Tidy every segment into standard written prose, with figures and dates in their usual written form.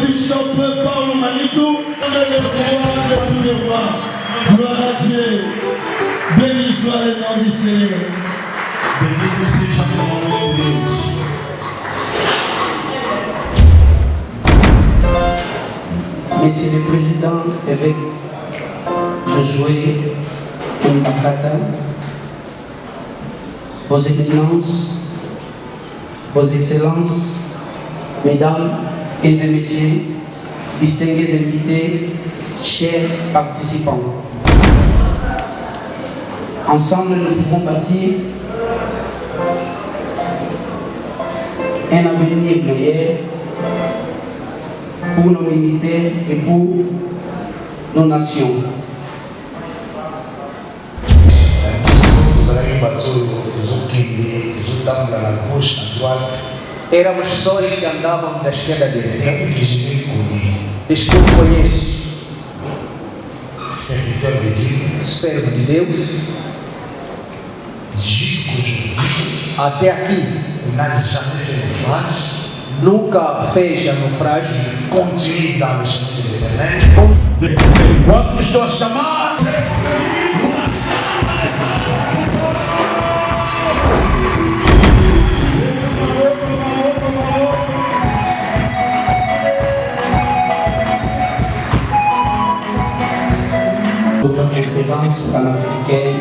Bishop Paul Manitou, on est le roi de tous les rois. Gloire à Dieu. Béni soit le nom du Seigneur. Bendito seja o nome de Deus. Monsieur le Président, évêque Josué Mbakata, Vos Excellences, Vos Excellences, Mesdames et Messieurs, distingués invités, chers participants. Ensemble, nous pouvons bâtir un avenir meilleur pour nos ministères et pour nos nations. Éramos pessoas que andavam da esquerda à direita. Desde que eu conheço, servo de Deus, até aqui, nunca fez a naufrágio. Continue dans le chemin de l'éternel. Enquanto estou a chamar, Notre conférence panafricaine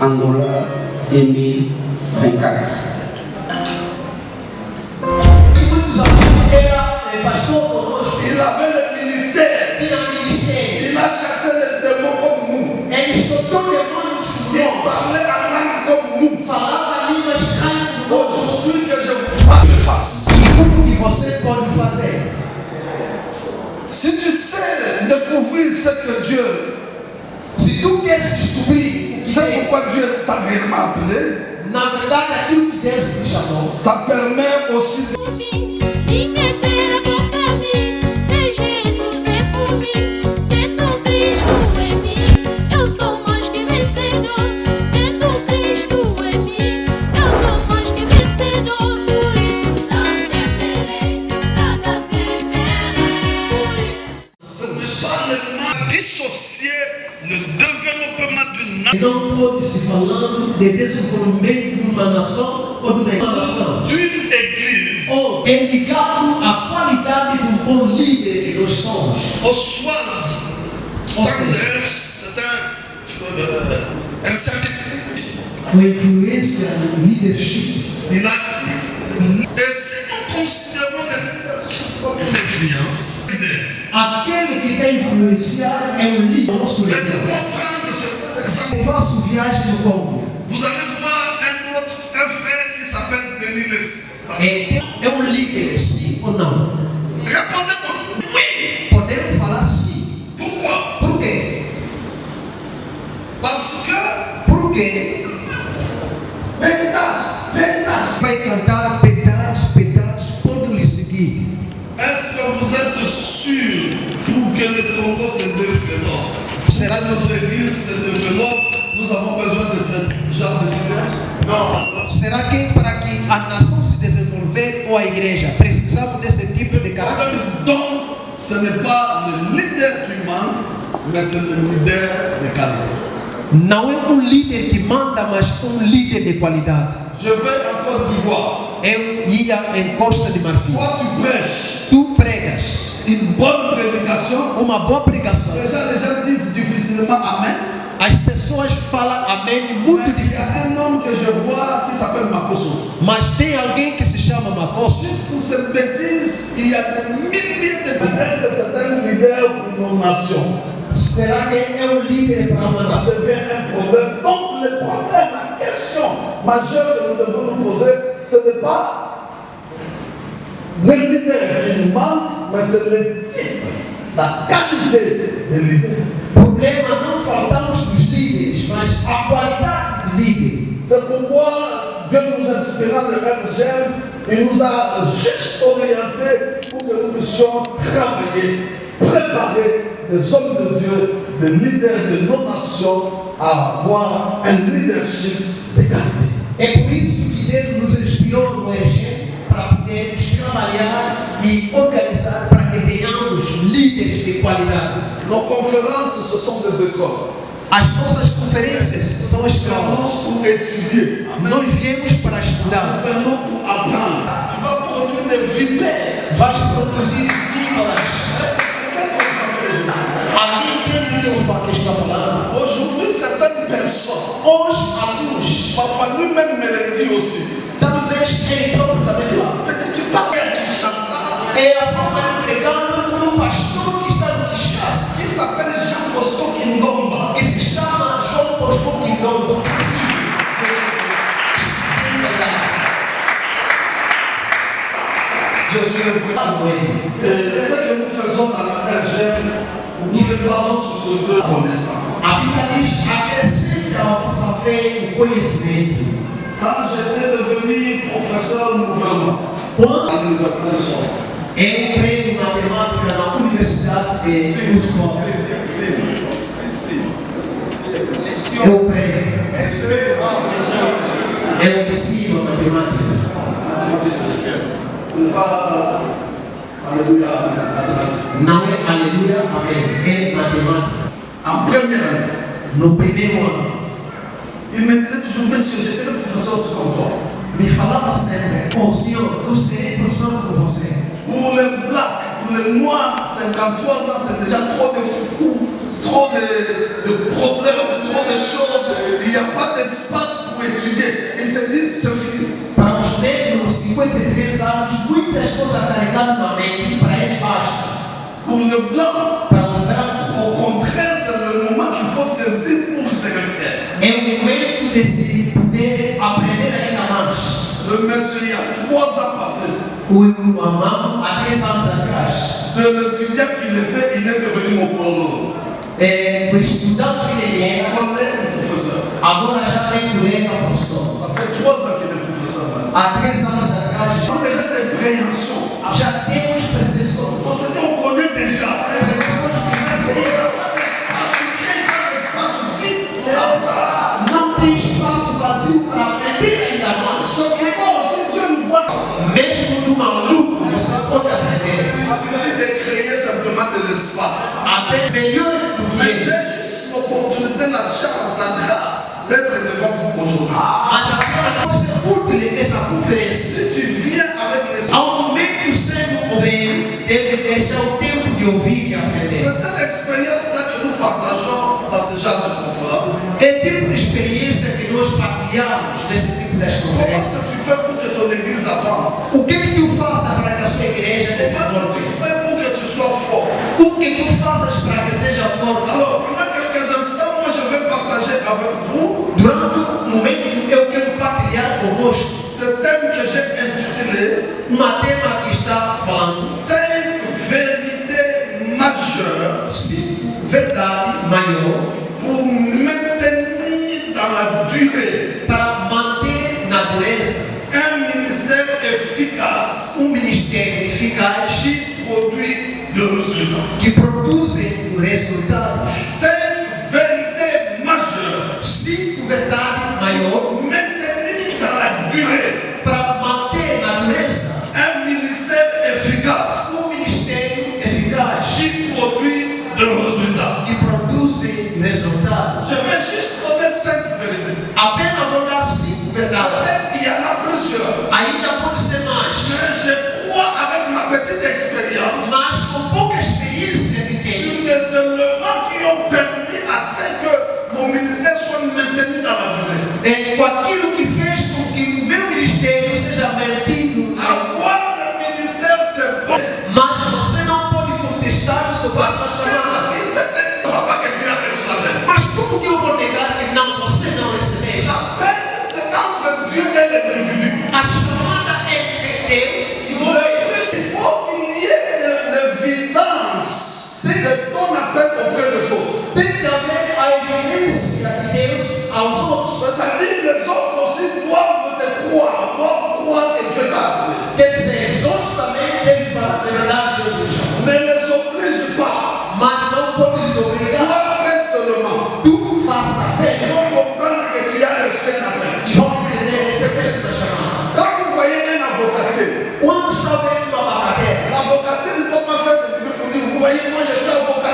Angola 2024. Il avait le ministère. Il a chassé les démons comme nous. Il parlait en langue comme nous. Aujourd'hui que je vous parle, je fasse. Si tu sais découvrir ce que Dieu, Se tu queres descobrir o que c'est é, pourquoi Dieu t'a réellement appelé, na verdade, aquilo que Deus te chamou, ça permet aussi Interceda contra mim, se Jesus é por mim, tendo Cristo em mim, eu sou mais que vencedor, tendo Cristo em mim, eu sou mais que vencedor, por isso não temerei, nada temerei, por isso. ce n'est pas maintenant dissocier le développement d'une nation Não pode se falando de desenvolvimento de uma nação ou de uma nação. d'une église Ou é ligado à qualidade de um bom líder que nós somos. au soir. Sanders, c'est un scientifique. Com influência no leadership. Il a, et si nous considérons une influence, Aquele que tem influenciado é um líder. Nosso líder. laissez-moi prendre cet exemple. Eu faço viagem no Congo. Vous allez voir un frère qui s'appelle Denis Less. É um líder, sim ou não? Répondez-moi. Oui. Podemos falar sim. Pourquoi? Por quê? Parce que Porque verdade. vai cantar pedaços, todo lhe seguir. Est-ce que vous êtes sûr pour que le Congo se développe? Será Que nos églises se développent, nous avons besoin de ce genre de leaders? Será que para que a nação se desenvolver ou a igreja precisamos desse tipo de caráter? Donc, ce n'est pas le leader qui manque, mais c'est le leader de qualité. Não é um líder que manda, mas um líder de qualidade. Je vais en Côte d'Ivoire. Eu ia em Costa de Marfim. Toi, tu prêches Tu pregas une bonne prédication. uma boa pregação. Déjà, les gens disent difficilement Amen. As pessoas falam amém muito Mais il y a difícil. un homme que je vois qui s'appelle Makoso. Mas tem alguém que se chama Makoso. Juste pour cette bêtise, il y a des milliers de... Est-ce que c'est un leader pour nos nations? Será que é um líder para uma Ça nação? devient un problème. Donc, le problème, la question majeure que nous devons nous poser, ce n'est pas le leader qui nous manque, mais c'est le type, la qualité des leaders. Problema não faltamos dos líderes, mas a qualidade de líder. C'est pourquoi Dieu nous inspirant le RGM, il nous a juste orientés pour que nous puissions travailler, préparer des hommes de Dieu, des leaders de nos nations à avoir un leadership de qualité. É por isso que Deus nos inspirou no EG para podermos trabalhar e organizar para que qualidade. Nos conférences, ce sont des écoles. As nossas conferências são escolas. Nous pour étudier. Nós viemos para estudar. Nous pour apprendre. Tu vas produire des vipères. Vais produzir víboras. Est-ce que quelqu'un comprend ce que je dis? Alguém entende o que eu estou falando? Aujourd'hui, certaines personnes, Hoje, alguns, parfois lui-même me le dit aussi. talvez ele próprio também fala. Peut-être tu parles à Kinshasa, É a forma de pregar como um pastor que está no Kinshasa, qui s'appelle Jean Bosco Kindonga. que se chama João Bosco Kindonga. Je suis le président. Et ce que nous faisons dans la RGM, nous le faisons sur ce deux connaissances. A Bíblia diz: acrescente a vossa fé o conhecimento. Quand j'étais devenu professeur nouvellement Quando à l'université de Chambon, eu prego matemática na Universidade de Moscou, eu prego, eu ensino matemática. ce n'est pas Alléluia, mathématique. Não é aleluia, amém, é matemática. En première année, No primeiro ano, il me disait toujours, monsieur, je sais que le professeur se comprend. me falava sempre: oh senhor, eu serei professor com você. Pour les blacks, pour les noirs, 53 ans, c'est déjà trop de fous, trop de problèmes, trop de choses. Il n'y a pas d'espace pour étudier. Ils se disent, c'est fini. Para os negros, 53 anos, muitas coisas carregadas na mente, para ele basta. Pour les blancs, Para os brancos, au contraire, c'est le moment qu'il faut saisir pour se refaire. é o momento de se poder aprender ainda mais. Le monsieur, il y a 3 ans passés, O amado, há 3 anos atrás, de l'étudiant qu'il était, il est devenu mon colo. o estudante que ele era, Collègue professeur. agora já tem colega professor. Ça fait 3 ans qu'il est professeur maintenant. Há 3 anos atrás, On a déjà des préhensions. já temos precepções. On se dit, on connaît déjà. Precepções que já seriam. Não tem espaço vazio para aprender ainda mais. Mesmo no maluco, você pode aprender. Il suffit de créer simplement de l'espace. Até melhor do que Mais ele. j'ai juste l'opportunité, la chance, la grâce d'être devant vous aujourd'hui. Mas apenas pode ser útil essa conferência. Si tu viens avec les Ao momento sendo obreiro, deve deixar o tempo de ouvir e aprender. c'est cette expérience-là que nous partageons dans ce genre de conférence. É o tipo de experiência que nós partilhamos nesse tipo de Comment conferências. est-ce que tu fais pour que ton église avance? O que tu fazes para que a sua igreja Comment est-ce que desenvolva? tu fais pour que tu sois fort? O que tu fazes para que seja forte? Alors, pendant quelques instants, moi je vais partager avec vous Durante o momento, eu quero partilhar convosco ce thème que j'ai intitulé uma tema que está falando 5 vérités majeures 5 verdades maiores pour maintenir dans la durée para manter na dureza un ministère efficace ministério eficaz qui produit de résultats. que produzem resultados. 5 vérités majeures 5 verdades maiores maintenir dans la durée para manter na dureza un ministère efficace ministério eficaz qui produit de résultats. que produzem resultados. Je vais juste donner 5 vérités. Apenas vou dar 5 verdades. Peut-être qu'il y en a plusieurs. Ainda pode ser mais, Mais je crois avec ma petite expérience mas com pouca experiência que tenho. sur des éléments qui ont permis à ce que mon ministère soit maintenu dans la durée. É, com aquilo que fez com que o meu ministério seja mantido. Avoir le ministère, c'est bon. Mas você não pode contestar o seu Parce passo. qu'il peut-être ne va pas que tu as reçu la peine. Mas como que eu vou negar que não, você não recebeu? La peine, c'est entre Dieu et l'individu. A chamada é entre Deus e o Le homem. plus, il faut qu'il y ait de l'évidence de ton appel auprès des autres. Tem que haver a evidência de Deus aos outros. C'est-à-dire les autres aussi doivent te croire, doivent croire que Dieu t'a appelé. Quer dizer, os outros também devem falar de verdade Deus o chamou. Ne les oblige pas. Mas não pode lhes obrigar. Toi, fais seulement. Tu faça Ils apenas. vont comprendre que tu as reçu un appel. E vão entender você que está chamando. Quand vous voyez un avocatier, Quando está vendo uma babadeira, l'avocatier ne peut pas faire de public pour dire, vous voyez, moi je suis avocat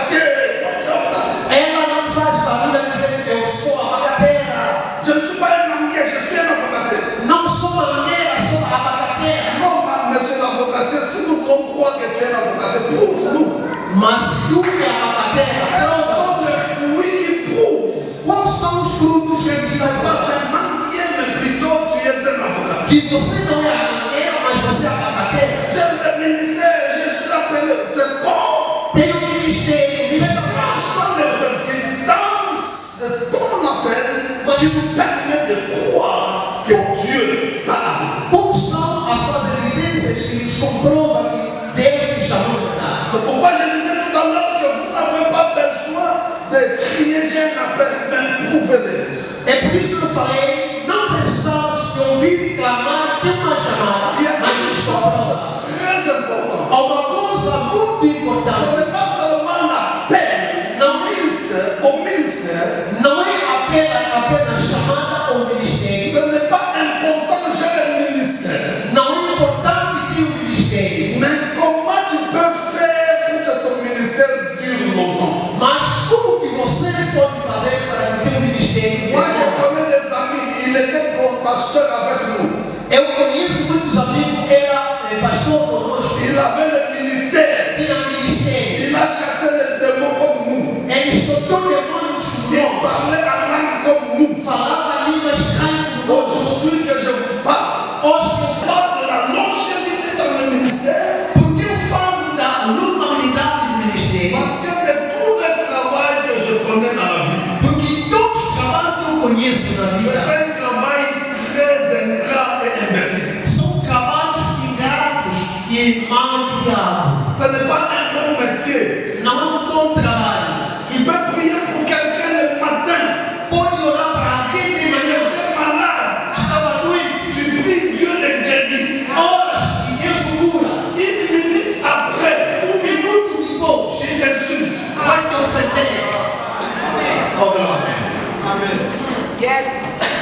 prouve-nous. Mas o que a abacateira Quels prova? sont les fruits qui prouvent? Quais são os frutos que Tu eles n'es dão? pas un manguier, mais plutôt tu es un avocat. Que você não é abacateira, mas você é abacateira. J'aime le ministère, je suis appelé, c'est bon. Tem um ministério, Mais isso quelles sont les évidences de ton appel qui nous permet de croire que Dieu t'a appelé? Como são as suas evidências que nos comprovam que Deus te chamou de verdade? C'est pourquoi je disais tout à l'heure que vous n'avez pas besoin de crier j'ai un appel, mais prouvez-les. É por isso que eu falei, não precisamos de ouvir clamar de uma chamada, Il y a mas une de chose chamada. très importante. Há uma coisa muito Ce importante. n'est pas seulement l'appel au ministère. Não é apenas chamada ou ministério. Ce n'est pas important, j'ai un ministère. Não é importante ter um ministério. Mais comment tu peux faire pour que ton ministère dure longtemps? Mas como que você pode fazer para que o teu ministério Moi, je dure? connais des amis, il était pasteur avec nous. Eu conheço muitos amigos, era pastor conosco, Il avait le ministère. tinha ministério. Il a chassé les démons comme nous. Ele soltou demônios Il com nós, parlait en langue comme nous. falava línguas estranhas com nós. Aujourd'hui que je vous parle, Hoje on parle de la longévité dans le ministère. por que eu falo da longevidade do ministério? Parce que de tout le travail que je connais dans la vie, Porque todos os trabalhos que eu conheço na c'est vida un travail très ingrat et imbécile. são trabalhos ingratos e mal criados. Ce n'est pas un bon métier. Não é um bom trabalho. Tu peux prier pour quelqu'un le matin. Pode orar para alguém de Il manhã, était malade. estava doente, Tu pries, Dieu le guérit. horas e Deus o cura. Une minute après, Minuto depois, il t'insulte. vai te ofender.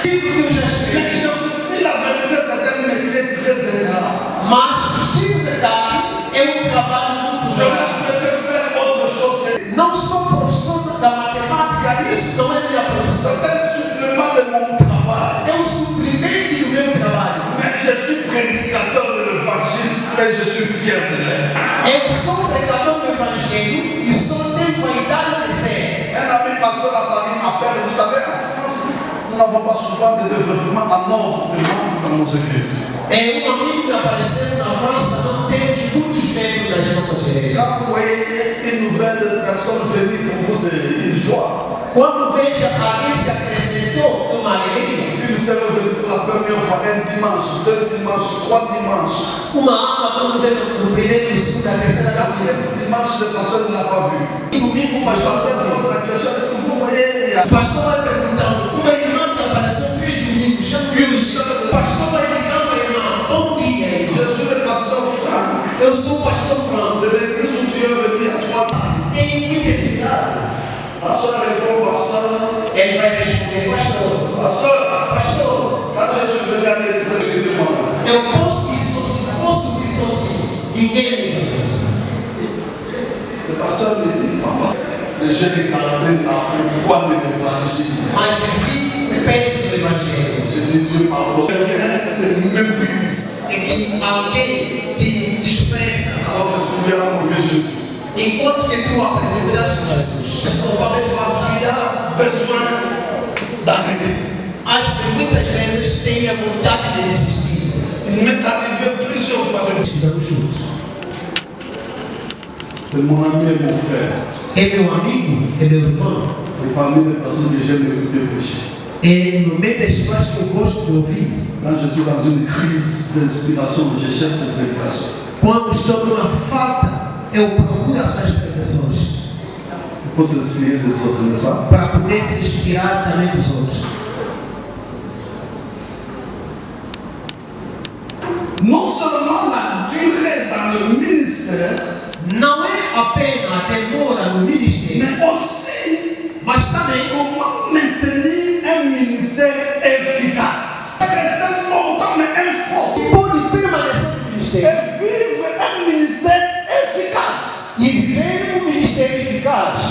Vive que eu já escrevi. Mais je vous dis la vérité, c'est un métier très ingrat. Mas, de verdade, é um trabalho muito Je grave. souhaitais faire autre chose que Não sou professor da matemática, isso não é minha profissão. c'est un supplément de mon travail. É um suprimento do meu trabalho. Mais je suis prédicateur de l'évangile et je suis fier de l'être. Eu sou pregador do evangelho e só tenho vaidade de ser. Un ami pasteur à Paris m'appelle. Vous savez, en France, nous n'avons pas souvent de développement en nombre de membres dans nos églises. É um amigo que apareceu na França, não temos muitos membros das nossas igrejas. Quand vous voyez une nouvelle personne venir pour vous, c'est une joie. Quando vejo alguém se acrescentou, é uma alegria. Une sœur est venue pour la première fois un dimanche, 2 dimanches, 3 dimanches. Uma alma, quando veio no primeiro, no segundo, na terceira, na quarta. Quatrième dimanche, le pasteur ne l'a pas vu. E domingo o Le pastor pasteur se sempre pose la question, est-ce que vous voyez, il y a O pastor vai perguntando, uma irmã que apareceu 3 domingos, chama une sœur. O pastor vai ligando a irmã, bom dia, Je irmã. suis le pasteur Franck Eu sou o pastor Franco. de l'église où tu es venu à 3. Tem muita cidade. La sœur répond, pasteur, Ele vai responder, pastor. pasteur, Pastor, quand je suis venu à l'église, je dis moi. eu posso ir sozinho, posso ir sozinho. Ninguém me vai fazer. Le pasteur me dit, papa, le jeune est gardé à pourquoi de l'évangile. Mas vi o peso do evangelho. Je dis, Dieu pardonne. Quelqu'un te méprise É que alguém te despreza alors que tu lui as montré Jésus. enquanto que tu apresentaste Jesus. On va me voir, tu as besoin d'arrêter. Acho que muitas vezes tem a vontade de desistir. Il m'est arrivé plusieurs fois de Estamos juntos. C'est mon ami et mon frère. É meu amigo, é meu irmão. Et parmi les personnes que j'aime écouter prêcher. É no meio das pessoas que eu gosto de ouvir. Quand je suis dans une crise d'inspiration, je cherche cette prédication. Quando estou numa falta, eu procuro essas pregações Il faut s'inspirer des autres, n'est-ce pas? para poder se inspirar também dos outros. Non seulement la durée dans le ministère, Não é apenas a demora no ministério, mais aussi mas também comment maintenir un ministère efficace. Rester longtemps mais fort. pode permanecer no ministério Et vivre un ministère efficace. e viver um ministério eficaz.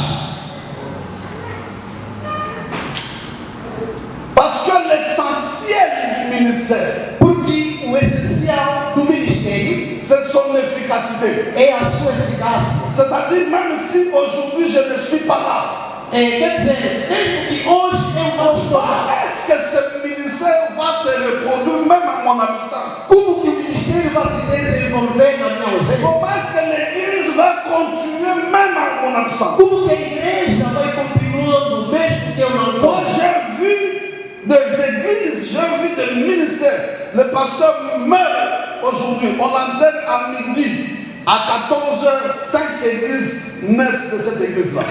Parce que l'essentiel du ministère, Porque o essencial do ministério c'est son efficacité. é a sua eficácia. C'est-à-dire, même si aujourd'hui je ne suis pas là, Quer dizer, mesmo que hoje eu não estou lá, est-ce que ce ministère va se reproduire même à mon absence? como que o ministério vai se desenvolver na minha ausência? Comment est-ce que l'église va continuer même à mon absence? Como que a igreja vai continuando mesmo que eu não estou? Moi, j'ai vu des églises, j'ai vu des ministères. Le pasteur meurt aujourd'hui, on l'enterre à midi. À 14h, 5 églises naissent de cette église-là.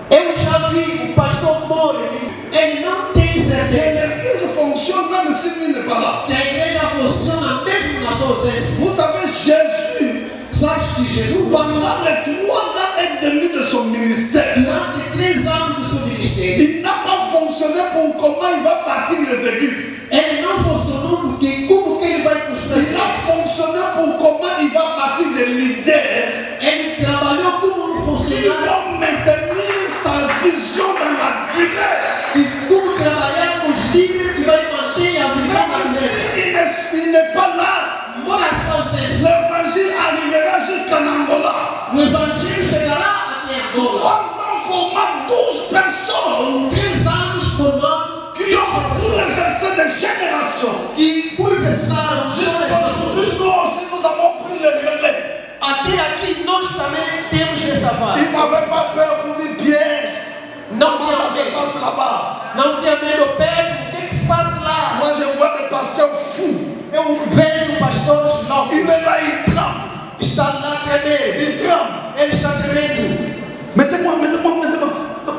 Eu já vi o pastor morre, ele não tem Et certeza l'église fonctionne même si lui n'est pas là. que a igreja funciona mesmo na sua ausência. Vous savez, Jésus, Sabes que Jesus, pendant les 3 ans et demi de son ministère, durante 3 anos do seu ministério, il n'a pas fonctionné pour comment il va bâtir les églises. ele não funcionou porque como que ele vai construir? Il a fonctionné pour comment il va bâtir des leaders Ele trabalhou como um qui funcionário vont maintenir sa vision dans la durée. e como trabalhar com os líderes que vai manter a visão da Même igreja. s'il n'est pas là, Embora a sua ausência, l'évangile arrivera jusqu'en Angola. o evangelho chegará até 3 Angola. ans formant 12 personnes 3 anos formando qui ont bouleversé des générations. que pulverizaram Jusqu'à gerações. aujourd'hui, nous aussi, nous avons pris le relais. Até aqui nós também temos essa vaga. Il n'avait pas peur pour dire Pierre. Não Comment ça se tinha, passe là-bas? não tinha medo, Pedro, o que se passa lá? Moi, je vois des pasteurs fous. Eu vejo pastores loucos. Il est là, il tremble. Está lá tremendo. Il tremble. Ele está tremendo. Mettez-moi.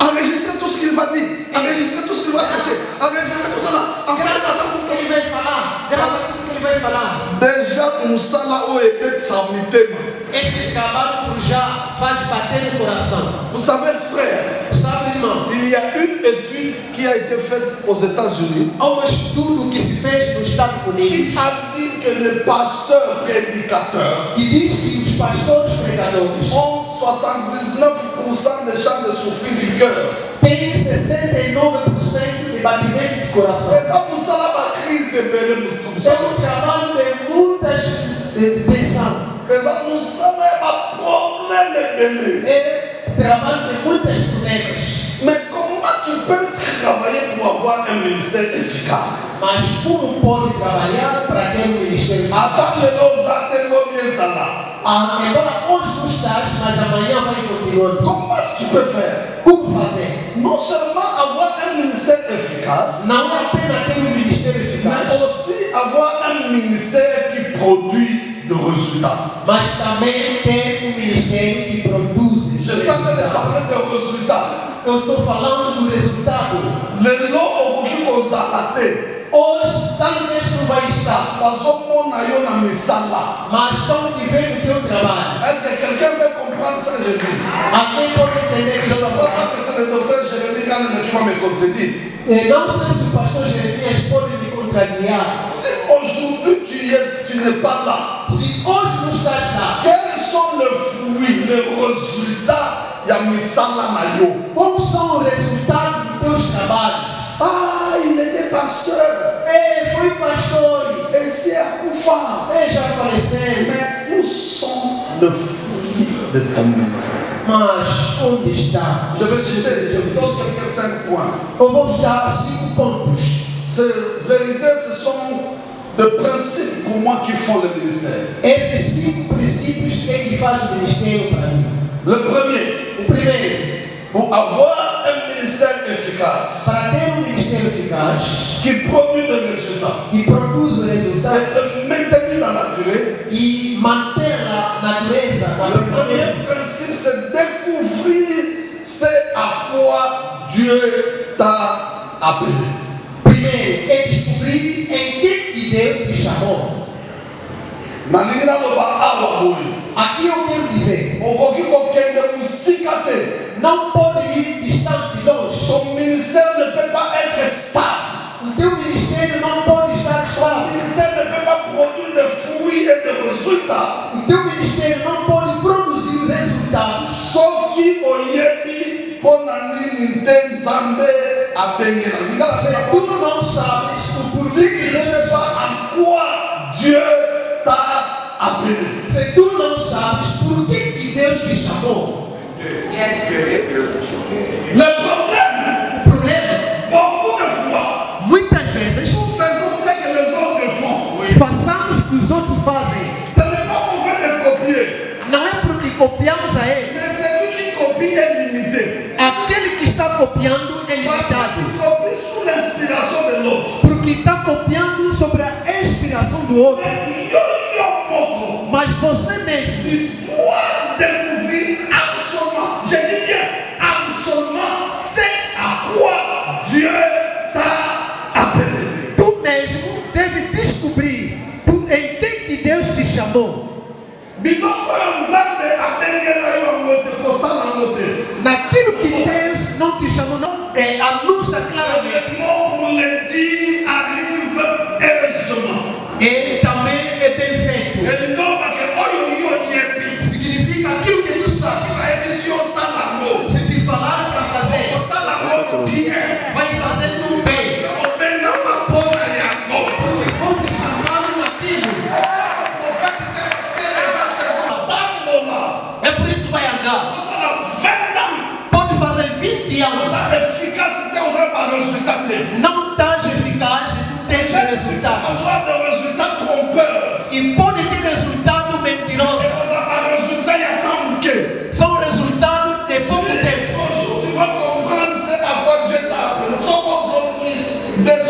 Enregistrez tout ce qu'il va dire. Enregistrez tout ce qu'il va cacher. Enregistrez tout ça là. Grava tudo que ele vai falar. Grava tudo que ele vai falar. Déjà, nous sommes là où il est sa mitema. Este trabalho por já faz bater no coração. Vous savez, frère, Sabe, irmão? il y a une étude qui a été faite aux États-Unis Há um estudo que se fez nos Estados qui Unidos a dit que les pasteurs prédicateurs que diz que os pastores pregadores ont 79% de chances de souffrir du cœur. têm 69% de batimento de coração. C'est ça pour ça là, la crise est belle comme É ça. trabalho de muitas tensões. Mais ça, nous sommes un problème belé. É trabalho de muitos problemas. Mais comment tu peux travailler pour avoir un ministère efficace? Mas como pode trabalhar para ter um ministério Attends, eficaz? nos attendons bien ça là. Embora hoje não estás, mas amanhã vai continuando. Comment tu peux faire? Como fazer? Non seulement avoir un ministère efficace, Não é apenas ter um ministério eficaz, mais aussi avoir un ministère qui produit de résultats. mas também ter um ministério que produz Je suis en train de resultado. parler de résultats. Eu estou falando do resultado. Les lots au qui aux athées. Hoje, talvez não vai estar, Bazomona yo na misala. mas estamos vivendo o teu trabalho. Est-ce que quelqu'un peut comprendre ça, je dis? Alguém pode entender que Je ne estou vois falando? pas que c'est le docteur Jérémie Kahn qui va me contredire. Não sei se o pastor Jeremias pode me contrariar. Si aujourd'hui tu n'es pas là, Se hoje não estás lá, quels sont les fruits, les résultats ya misala na yo? quais são os resultados dos teus trabalhos? Ah, il était pasteur. Ei, foi pastor. Et c'est à Koufa. Ei, já faleceu. Mais où sont les fruits de ton ministère? Mas onde está? Je vais citer, je vous donne quelques 5 points. Eu vou dar 5 pontos. Ces vérités, ce sont des principes pour moi qui font le ministère. Esses 5 princípios é que faz o ministério para mim. Le premier, O primeiro, pour avoir un ministère efficace para ter um ministério eficaz qui produit des résultats que produz o resultado et le maintenir dans la durée, e manter a natureza com a le premier permanência. principe, c'est découvrir ce à quoi Dieu t'a appelé. Primeiro, é descobrir em que Deus te chamou. Na linha do Baal, Aqui eu quero dizer, o que qualquer de música tem. não pode ir distante de longe. Ton ministère ne peut pas être stable. O teu ministério não pode estar Ton estável. ministère ne peut pas produire des fruits et des résultats. O teu ministério não pode produzir resultados Só que oyebi pona nini te nzambe abengela. se tu não sabes o Si porquê tu que ne sais pas en quoi Dieu t'a appelé. se tu não sabes por que Deus te chamou. Le problème, beaucoup de fois, Muitas vezes, nous faisons ce que les autres font. façamos o que os outros fazem. Ce n'est pas mauvais de copier, Não é porque copiamos a ele. mais celui qui copie est limité. Aquele que está copiando é Parce limitado. qu'il copie sous l'inspiration de l'autre. Porque está copiando sobre a inspiração do outro. Yo-yo moko. Mas você mesmo Tu dois découvrir absolument, je dis bien absolument, c'est à quoi Dieu t'a appelé. Tu mesmo deve descobrir em que Deus te chamou. Biloko ya Nzambe abengela yo ngote kosala ngote. Naquilo que Deus não te chamou, não anuncia claramente. Honnêtement, pour le dire, arrive heureusement. Ele também é bem feito. Ele toma que oyo yo yebi. Significa aquilo que tu sabe. Vai emission salango. Se te falar para fazer, Salango bien. vai fazer no bem. Obenga mapona yango. Porque vão te chamando naquilo. Prophète de parce que les saison tambola. É por isso que vai andar. Ça a 20 ans. Pode fazer 20 anos. Essa efficacité aux pas résultat. Não estás eficaz, não tens resultados. Avoir des résultats trompeurs. E pode ter resultado mentiroso. Vous avez un résultat, il y a tant que. São resultados de pouco tempo. Aujourd'hui, tu vas comprendre c'est à quoi Dieu t'a appelé. Nous sommes aujourd'hui des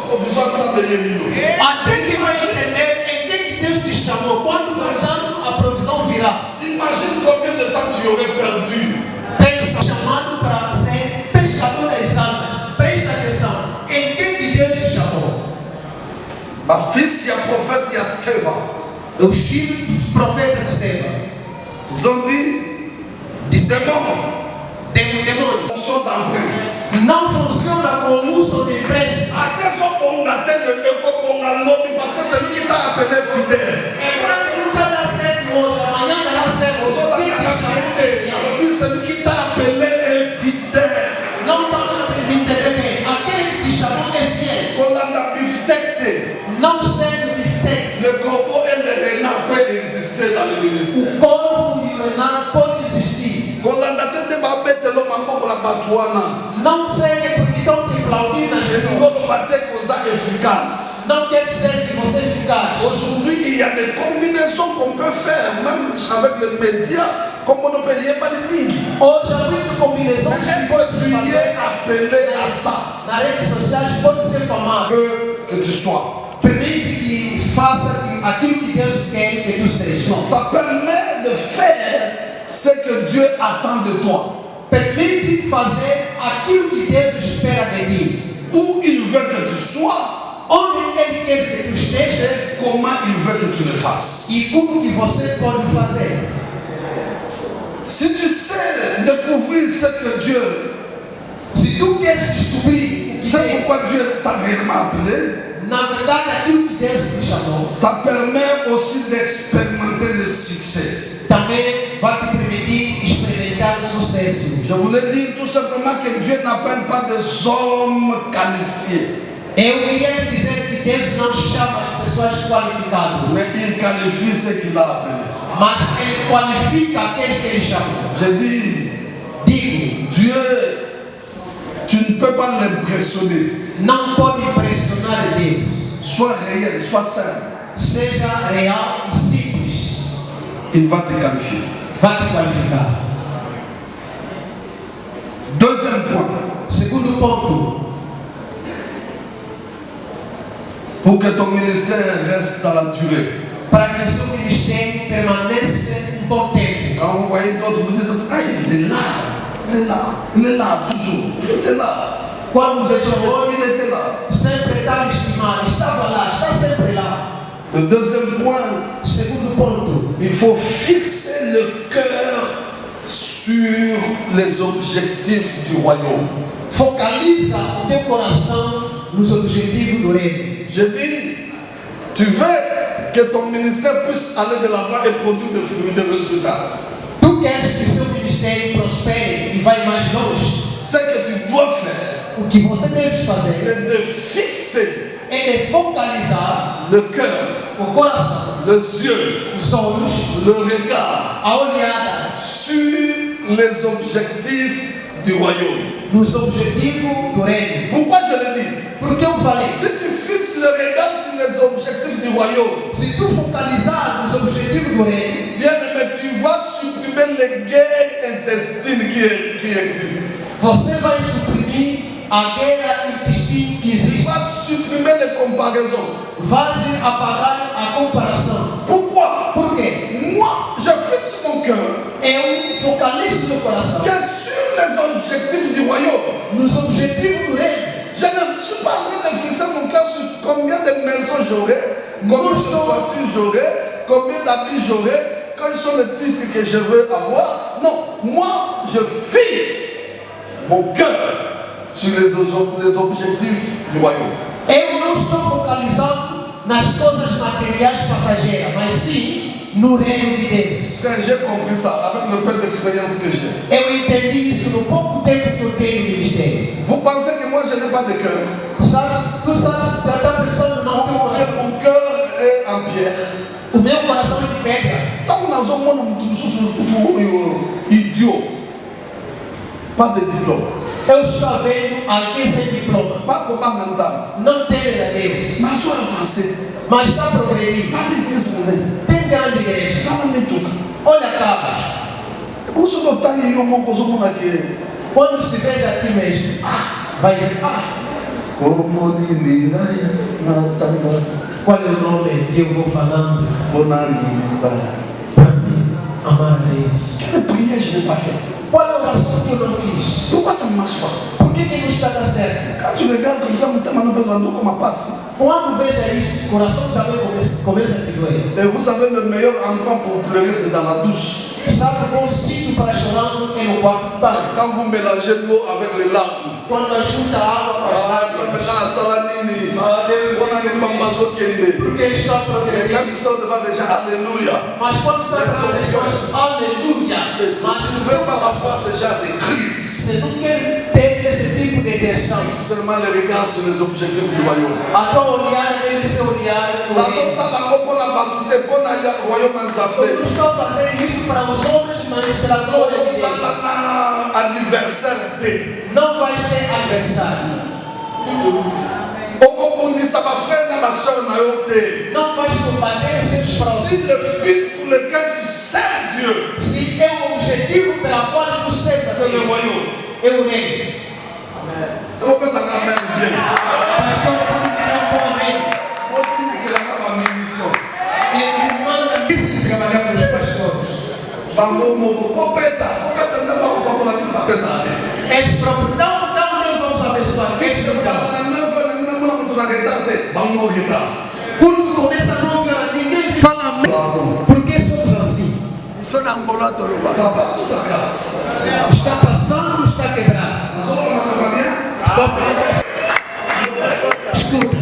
provisoires de Até que vai entender em que Deus te chamou. Quando voltando, a provisão virá. Imagine combien de temps tu aurais perdu. Pensa chamado para ser pescador das almas. Presta atenção. Em que Deus te chamou? Ma fils, il y a prophète, il y a Seva. Os filhos dos profetas de Seva. Ils ont dit, démons, Demônio. on sort d'emprunt. Não funciona com o uso de preço. Até só on a tête de l'écho, on a lobby, parce que c'est lui qui t'a appelé fidèle. É para que nunca dá certo hoje. Amanhã dará certo. On sort Quem te chamou é fiel. d'emprunt. C'est lui qui t'a appelé infidèle. Não está para me entender bem. Aquele que te chamou é fiel. Qu'on a biftecké. Não segue o bifteque. Le corbeau et le renard peuvent exister dans le ministère. O corvo e o renard podem existir. Qu'on a tête de babette, l'homme a pour la batouana. Não segue porque estão te aplaudindo nas Et si pessoas. vous battez qu'on soit efficace. Não quer dizer que você é eficaz. Aujourd'hui, il y a des combinaisons qu'on peut faire, même avec les médias, comme on ne peut y pas de mille. Hoje há muita combinação Mais que est-ce pode que se tu y es fazer appelé à ça? nas redes sociais, pode ser famado. Que tu sois. Permite que faça aquilo que Deus quer que tu seja. Non, ça permet de faire ce que Dieu attend de toi. Permite fazer aquilo que Deus espera de ti. Où il veut que tu sois Onde Ele quer que tu esteja et comment il veut que tu le fasses. e como que você pode fazer. Si tu sais découvrir ce que Dieu, Se tu queres descobrir o que c'est Deus, pourquoi Dieu t'a réellement appelé, na verdade aquilo que Deus te chamou, ça permet aussi d'expérimenter le succès. também vai te permitir experimentar o sucesso. Je voulais dire tout simplement que Dieu n'appelle pas des hommes qualifiés, Eu queria te dizer que Deus não chama as pessoas qualificadas, mais il qualifie ceux qu'il a appelés. mas Ele qualifica aquele que Ele chama. Je dis, Digo, Dieu, tu ne peux pas l'impressionner. não pode impressionar Deus. Sois réel, sois simple. Seja real e simples. Il va te qualifier. Vai te qualificar. Deuxième point, Segundo ponto, pour que ton ministère reste dans la durée. para que o seu ministério permaneça bom tempo. Quand vous voyez d'autres, vous dites, ah, il est là, il est là, il est là toujours, il était là. Quando você chamou, Il était là. sempre estava estimado, estava lá, está sempre lá. Le deuxième point, Segundo ponto, il faut fixer le cœur sur les objectifs du royaume. focaliza o teu coração nos objetivos do reino. Je dis, tu veux que ton ministère puisse aller de l'avant et produire des fruits, des résultats. Tu queres que o seu ministério prospere e vá mais longe? Ce que tu dois faire, O que você deve fazer c'est de fixer é de focalizar le cœur o coração, les yeux, os olhos, le regard a olhada sur les objectifs du royaume. nos objetivos do reino. Pourquoi je le dis? Porque eu falei, Si tu fixes le regard sur les objectifs du royaume, se tu focalizar nos objetivos do reino, bien aimé, tu vas supprimer les guerres intestines qui existent. você vai suprimir a guerra intestina que Tu existe. vas supprimer les comparaisons. Vai apagar a comparação. Pourquoi? Por quê? Moi, je fixe mon cœur Eu focalizo meu coração que sur les objectifs du royaume. nos objetivos do reino. Je ne suis pas en train de fixer mon cœur sur combien de maisons j'aurai, combien de voitures j'aurai, combien d'habits j'aurai, quels sont les titres que je veux avoir. Non, moi, je fixe mon cœur sur les objectifs du royaume. Eu não estou focalizando nas coisas materiais passageiras, mas sim no reino de Deus. Frère, j'ai compris ça avec le peu d'expérience que j'ai. Eu entendi isso no pouco tempo que eu tenho no ministério. Vous pensez que moi je n'ai pas de cœur? Tu sabes, tu está pensando no teu Que coração. mon cœur est en pierre. O meu coração é de pedra. Tant dans un monde idiot, pas de diplôme, Eu estou vendo alguém sem diploma. pas comme Manzam, Não tem a Deus, mais soit avancé, mas está progredindo. pas d'église mondaine, Tem grande igreja. pas la méthode. Olha cabos. Et pour ce temps, il y a un moment qui Quando se veja aqui mesmo, vai ver. como ninguém natanga, Qual é o nome que eu vou falando? bonanisa. Para mim, amar a Deus. Quelle prière je n'ai pas fait? Qual é a oração que eu não fiz? Pourquoi ça ne marche pas? Por que não está dando certo? Quand tu regardes comme ça, mon thème nous demande comment passe. Quando veja isso, o coração também começa a te doer. Et vous savez, le meilleur endroit pour pleurer, c'est dans la douche. Sabe qual sítio para chorar é no quarto de banho? Quand vous mélangez l'eau avec les larmes. Quando junta a água com as Quand lágrimas. maintenant la saladine, on a les bambazos qui est Porque ele está Et progredindo. quand ils sont devant les gens, Alléluia. Mas quando está para as pessoas, aleluia. Et si Mas tu ne veux pas avoir ce genre de crise, você não quer ter esse tipo de tensão. seulement les regards sur les objectifs du royaume. A tua olhada deve ser olhar no La reino. sauce à la pour la batute, pour la royaume en Eu não Zambé. estou fazendo isso para os homens, mas pela glória de Deus. Anniversaire de. Não vais ter adversário. Okobundisa ma frère et ma soeur na yo te. Não vais combater os seus próximos. Si le but pour lequel tu sers Dieu, Se é o objetivo pela qual tu serves a c'est le Deus, royaume. é o reino. On peut s'en faire bien. Pastor, quando me dá um bom amém, On dit que la munition. ele manda isso de trabalhar com os pastores. Bango, on pesa não vai para pesar. Eles próprios, não, Deus vamos abençoar. Eles não dão. Quando começa a 9 horas, ninguém fala amém. Porque somos assim. Ça passe sous sa grâce. Está passando ou está quebrado? Estou falando. Escuta.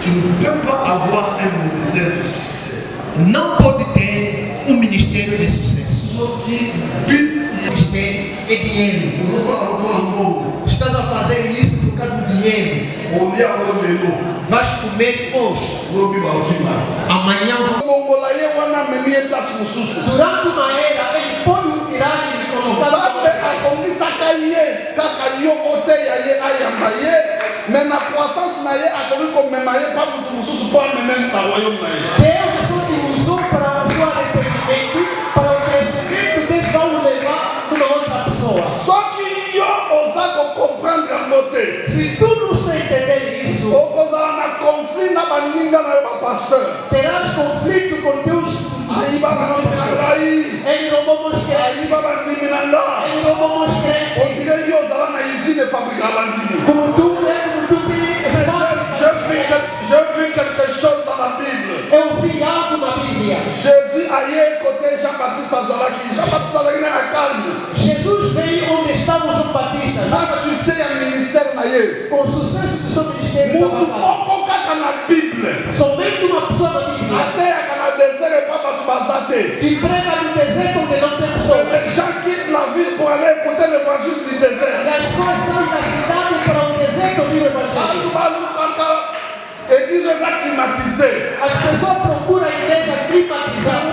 Tu ne peux pas avoir un ministère de succès. Não pode ter um ministério de sucesso. Ce qui bute, Ministério é dinheiro. nous sommes encore en haut. Estás a fazer isso por causa do dinheiro. On y a un lélo. Vais comer hoje. Lobi Baudima. Amanhã vamos. Mongolaye wana memie place mususu. Durante uma era, ele pode o tirar e lhe colocar. Nzambe akongisaka ye kaka yo oteya ye ayamba ye mais na croissance na ye akoki komema ye pa mutu mosusu mpo ameme na royaume na ye. Deus só te usou para o seu arrependimento, para o crescimento. Deus vai o levar numa outra pessoa. Soki yo oza kocomprendre yango te, Se tu não está entendendo isso, okozala na conflit na baninga na yo bapasteur. terás conflito com Deus. Ayiba bandimi na ngai, Ele roubou meus crentes. ayiba bandimi na nga. Ele roubou meus crentes. Ondire yo ozala na usine fabrika bandimi. Como tu tem. J'ai vu quelque chose dans la Bible. Eu vi algo na Bíblia. Jésus aye côté Jean-Baptiste azalaki. Jean-Baptiste azalaki na calme. Jesus veio onde estavam os batistas. Na succès ya ministère na ye. Com o sucesso do seu ministério. Mutu moko kaka na Bible. Somente uma pessoa na Bíblia Ateyaka na désert epa bato baza te. que prega no deserto onde não tem C'est pessoas. les gens quittent la ville pour aller écouter l'évangile du désert. E as pessoas saem da cidade para o deserto ouvir o Bato evangelho. balukaka église eza climatisée. As pessoas procuram a igreja climatizada.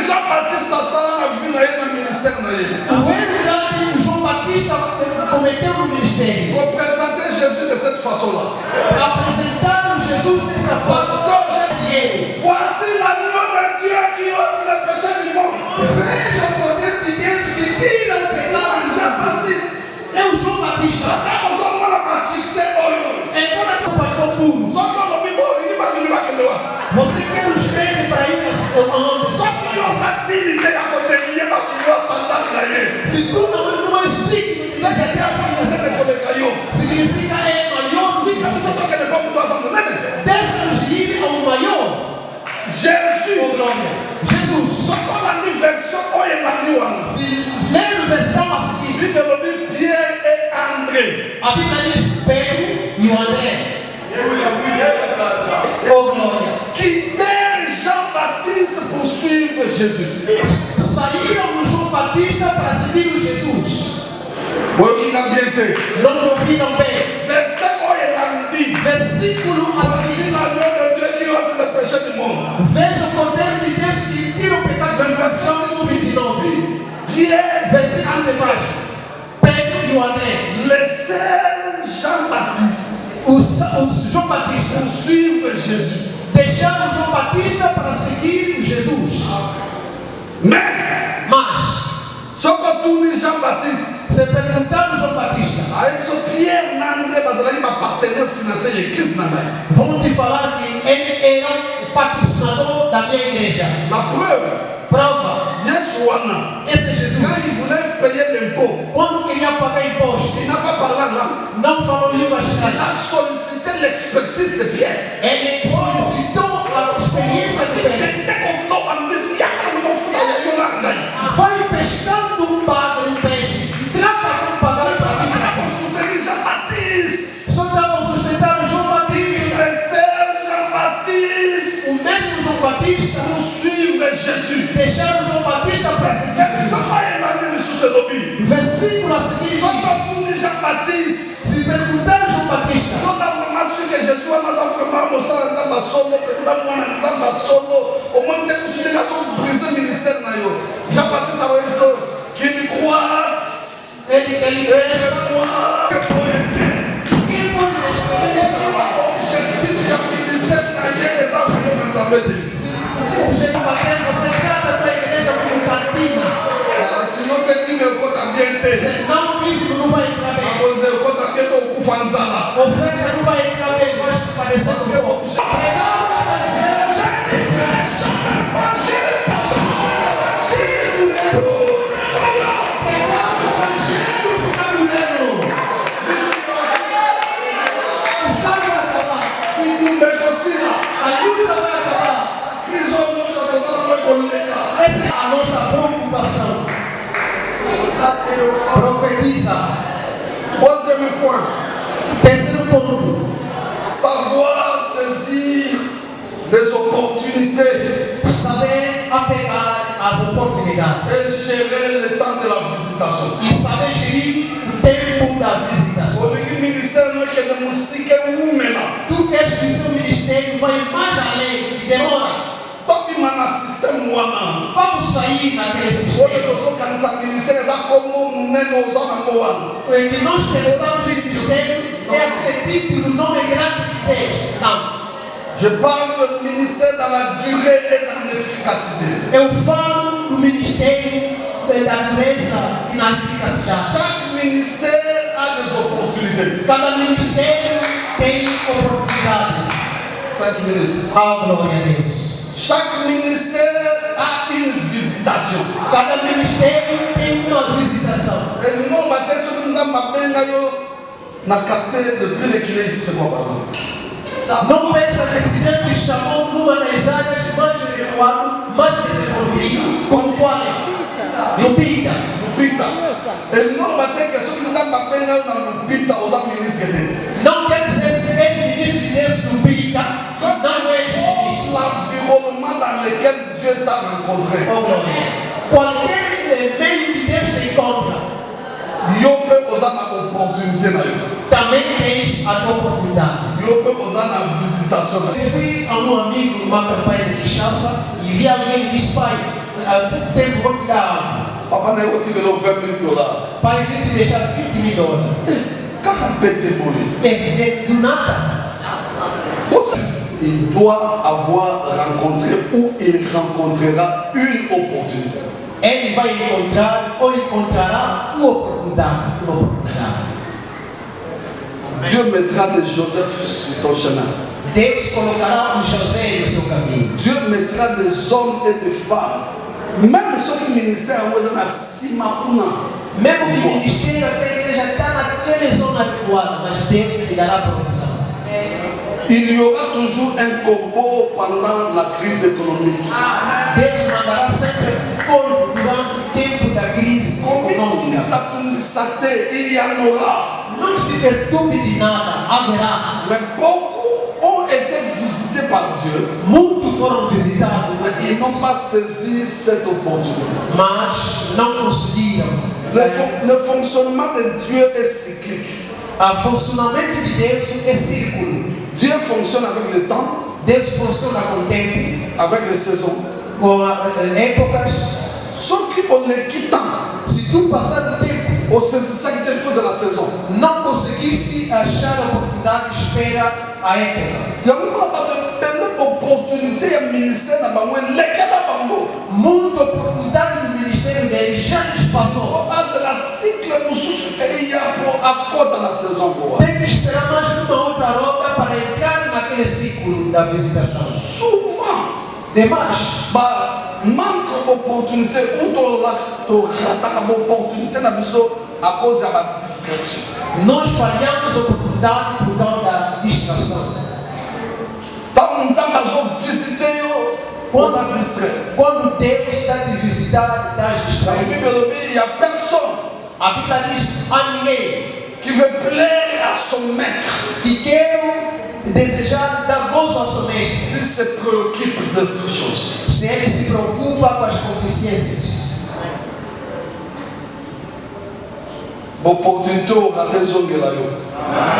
Jean-Baptiste Assala na vida aí no ministério daí. O erro grande que João Batista cometeu no ministério. Représenter Jésus de cette façon-là. Apresentaram Jesus dessa forma. Pasteur, voici l'agneau de Dieu qui ôte le péché du monde. Veja o poder de Deus que tira o pecado. Jean-Baptiste. É o João Batista. Nós vamos para succès hoje. Embora que o pastor puro. Só que eu me morri de bater. Você quer os crentes para ir aonde? Só que eu já tive que acontecer para que eu saltar daí. Se tu não explica, significa é maior. Deixa-nos ir ao maior. Jesus. Só que a versão se ler a versão a seguir, Pierre et André. A Bíblia diz Pedro e o André. Oh glória. Quitter Jean-Baptiste pour suivre Jésus. Saíram do João Batista para seguir o Jesus. Não ouviram bem. Versículo a seguir. Veja o Cordeiro de Deus que tira o pecado do mundo. 29. Versículo de baixo. Pedro e o André. Laissez Jean-Baptiste. O João Batista. Pour suivre Jésus. Deixaram João Batista para seguir Jesus. Mas só que tu Jean-Baptiste. Se perguntaram João Batista. Aí Pierre André, mas ele é partenaire financeiro de Cristo. Vão te falar que ele era o patrocinador da minha igreja. La Prova. Esse é Jesus. Quand il voulait payer l'impôt, quando queria pagar imposto, il n'a pas parlé en langue. Não falou língua Il estranha. a sollicité l'expertise de Pierre. Ele solicitou a experiência de Pedro. Vai pescando um peixe. Trata com pagar para mim. Jean-Baptiste. Só estavam sustentando João Batista. Jean-Baptiste. O mesmo João Batista. Pour suivre Jésus. Deixaram João Batista para seguir Jesus. Versículo a seguir. Jean-Baptiste. Se perguntaram João Batista. Nós afirmamos que Jesus é mais afirmamos só solo, perguntamos na solo, o mundo tem que ter brisar ministério na eu. Jean-Baptiste a isso que ele croisse. Ele cresça. Você trata a tua igreja como cantina. Se não tem time, eu conto ambiente. Senão isso não vai entrar bem. Eu conto ambiente, eu cufa nzala. Oferta não vai entrar bem, vai padecer do fogo. Essa é a nossa preocupação. Profetiza. Troisième point. Terceiro ponto. Savoir saisir des opportunités. Saber apegar as oportunidades. Et gérer le temps de la visitation. E saber gerir o tempo da visitação. O ministério não é que a música é humana. Tu queres que o seu ministério vai mais além, que demora. Vamos sair naquele sistema. O que nós pensamos em ministério é aquele título, nome grande que tens. Não. Je parle do ministério da durée et da efficacité. Eu falo do ministério da dureza e na eficacidade. Chaque ministério a des opportunités. Cada ministério tem oportunidades. 5 minutes. Oh, glória a Deus. Chaque ministère a une visitation. Cada ministério tem uma visitação. Et nous, na quartier de plus qu'il est ici, c'est quoi par exemple? Não pensa que esse Deus te chamou numa das áreas mais recuadas, mais desenvolvidas, como qual é? Lupita. Lupita. E não bater que só que não está bem na Lupita, os ministros. Não quer dizer se és ministro de Deus Lupita, não és ministro. L'environnement dans lequel Dieu t'a rencontré. Qualquer meio que Deus te encontra, il y a une opportunité. também tens a tua oportunidade. Yo peux usar na visitação. Eu fui a um amigo numa campanha de Kinshasa e vi alguém que disse: pai, há pouco tempo vou te dar algo. Papa n'a pas tiré $20,000. Pai, vim te deixar $20,000. Quand on peut te mourir, Do nada. il doit avoir rencontré ou il rencontrera une opportunité. Ele vai encontrar ou encontrará uma oportunidade. Dieu mettra des Joseph sur ton chemin. Deus colocará José no seu caminho. Dieu mettra des hommes et des femmes. Même ceux qui ministèrent à Simakuna. Mesmo que o ministério da igreja está naquela zona adequada, mas Deus lhe dará provisão. Il y aura toujours un combo pendant la crise économique. Deus mandará sempre corpo durante o tempo da crise econômica. Il y en aura. Não se perturbe de nada, haverá. Mais beaucoup ont été visités par Dieu. Muitos foram visitados, Mais ils n'ont pas saisi cette opportunité. mas não conseguiram. Le fonctionnement de Dieu est cyclique. O funcionamento de Deus é círculo. Dieu fonctionne avec le temps, Deus funciona com o tempo, avec les saisons. com épocas. Sauf qu'on les quitte. Se tu passar do tempo, Au saisissant que Dieu faisait la saison. não conseguiste achar a oportunidade, espera a época. Il y a une opportunité, il y a un ministère dans le monde, lesquels à Bambo. Muita oportunidade no ministério dele já lhes passou. C'est la cycle, il y a à côté de la saison. Tem que esperar mais uma outra rota para entrar naquele ciclo da visitação. Souvent, Demais, manque d'opportunité ou de l'opportunité à cause de la distraction. nós falhamos a oportunidade por causa da distração. Quand nous avons visité, on a distrait. Quando Deus está te visitar, estás Dans la distraído. Bible, il n'y a personne A Bíblia diz: há ninguém qui veut plaire à son maître que quer desejar dar gozo ao seu mestre s'il se préoccupe d'autre chose. se ele se preocupa com as concupiscências. Opportunité au raté zongelayo.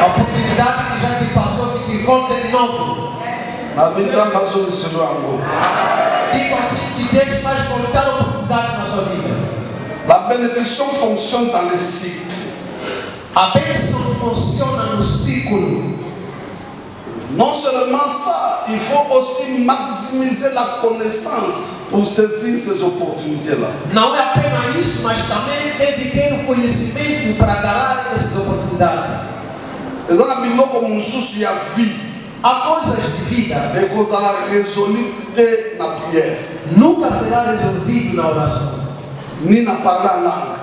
A oportunidade que já te passou, que te volta de novo. Na minha razão de ser ango. Digo assim que Deus faz voltar a oportunidade na sua vida. La bénédiction fonctionne dans les cycles. A bênção funciona no ciclo. Non seulement ça, il faut aussi maximiser la connaissance pour saisir ces opportunités-là. Não é apenas isso, mas também deve ter o conhecimento para agarrar essas oportunidades. Et ça, la Bible comme une source, il y a vie. Há coisas de vida, Et qu'on a résolu de la prière, nunca será resolvido na oração, ni na parler en langue.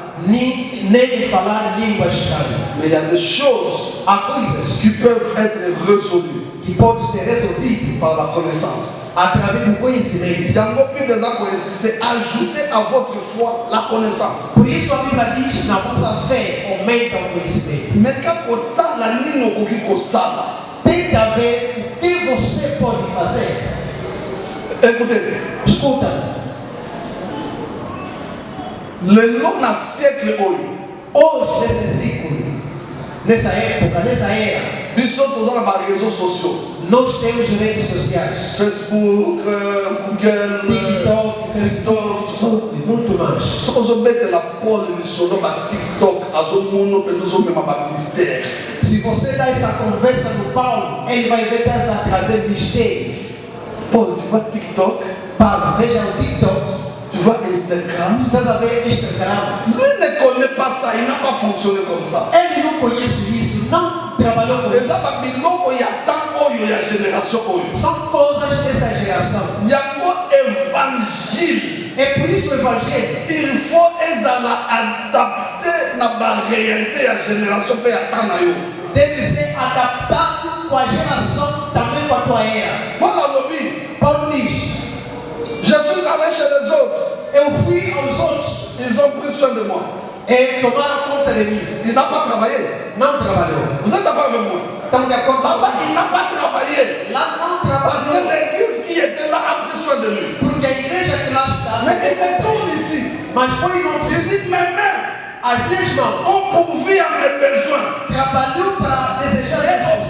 nem falar línguas estranhas. Mais il y a des choses Há coisas qui peuvent être résolues que podem ser resolvidas par la connaissance. através do conhecimento. Il y a encore plus besoin qu'on insiste. Ajoutez à votre foi la connaissance. Por isso a Bíblia diz: na vossa fé aumenta o conhecimento. Mais quand on a la ligne au coquille sala, Tenta ver o que você pode fazer. écoutez, Escuta, le long d'un siècle, hoje nesse ciclo, nessa época, nessa era, nous sommes dans les réseaux sociaux. nós temos redes sociais. Facebook, Google, TikTok, TikTok, tout ça. Facebook, muito mais. Ce qu'on met la pole sur le TikTok, à ce monde, nous sommes même à mystère. Se você dá essa conversa no Paulo, ele vai ver que está trazendo mistérios. Paul, tu vois TikTok, Paulo, veja o TikTok. tu vois Instagram. Estás a ver Instagram? Lui ne connaît pas ça, il n'a pas fonctionné comme ça. Ele não conhece isso, não trabalhou com Et isso. ça, il y a tant il y a génération. São coisas dessa geração. Il y a un évangile. É por isso o Evangelho. Il faut adapter la réalité à la génération. Deve ser adaptado com a geração, também com a tua era. Paulo diz: Je suis allé chez les autres. eu fui aos outros Ils ont pris soin de moi. e tomaram conta de mim. Il n'a pas travaillé. Não trabalhou. Vous êtes d'accord avec moi? Estão de acordo Là-bas, comigo? il n'a pas travaillé. Lá não Parce que trabalhou. l'église qui était là a pris soin de lui. Porque a igreja que lá está, Mais il se tourne ici. mas foi Il não. dit, mes mains As minhas mãos ont pourvu à mes besoins. trabalhou para desejar Et isso.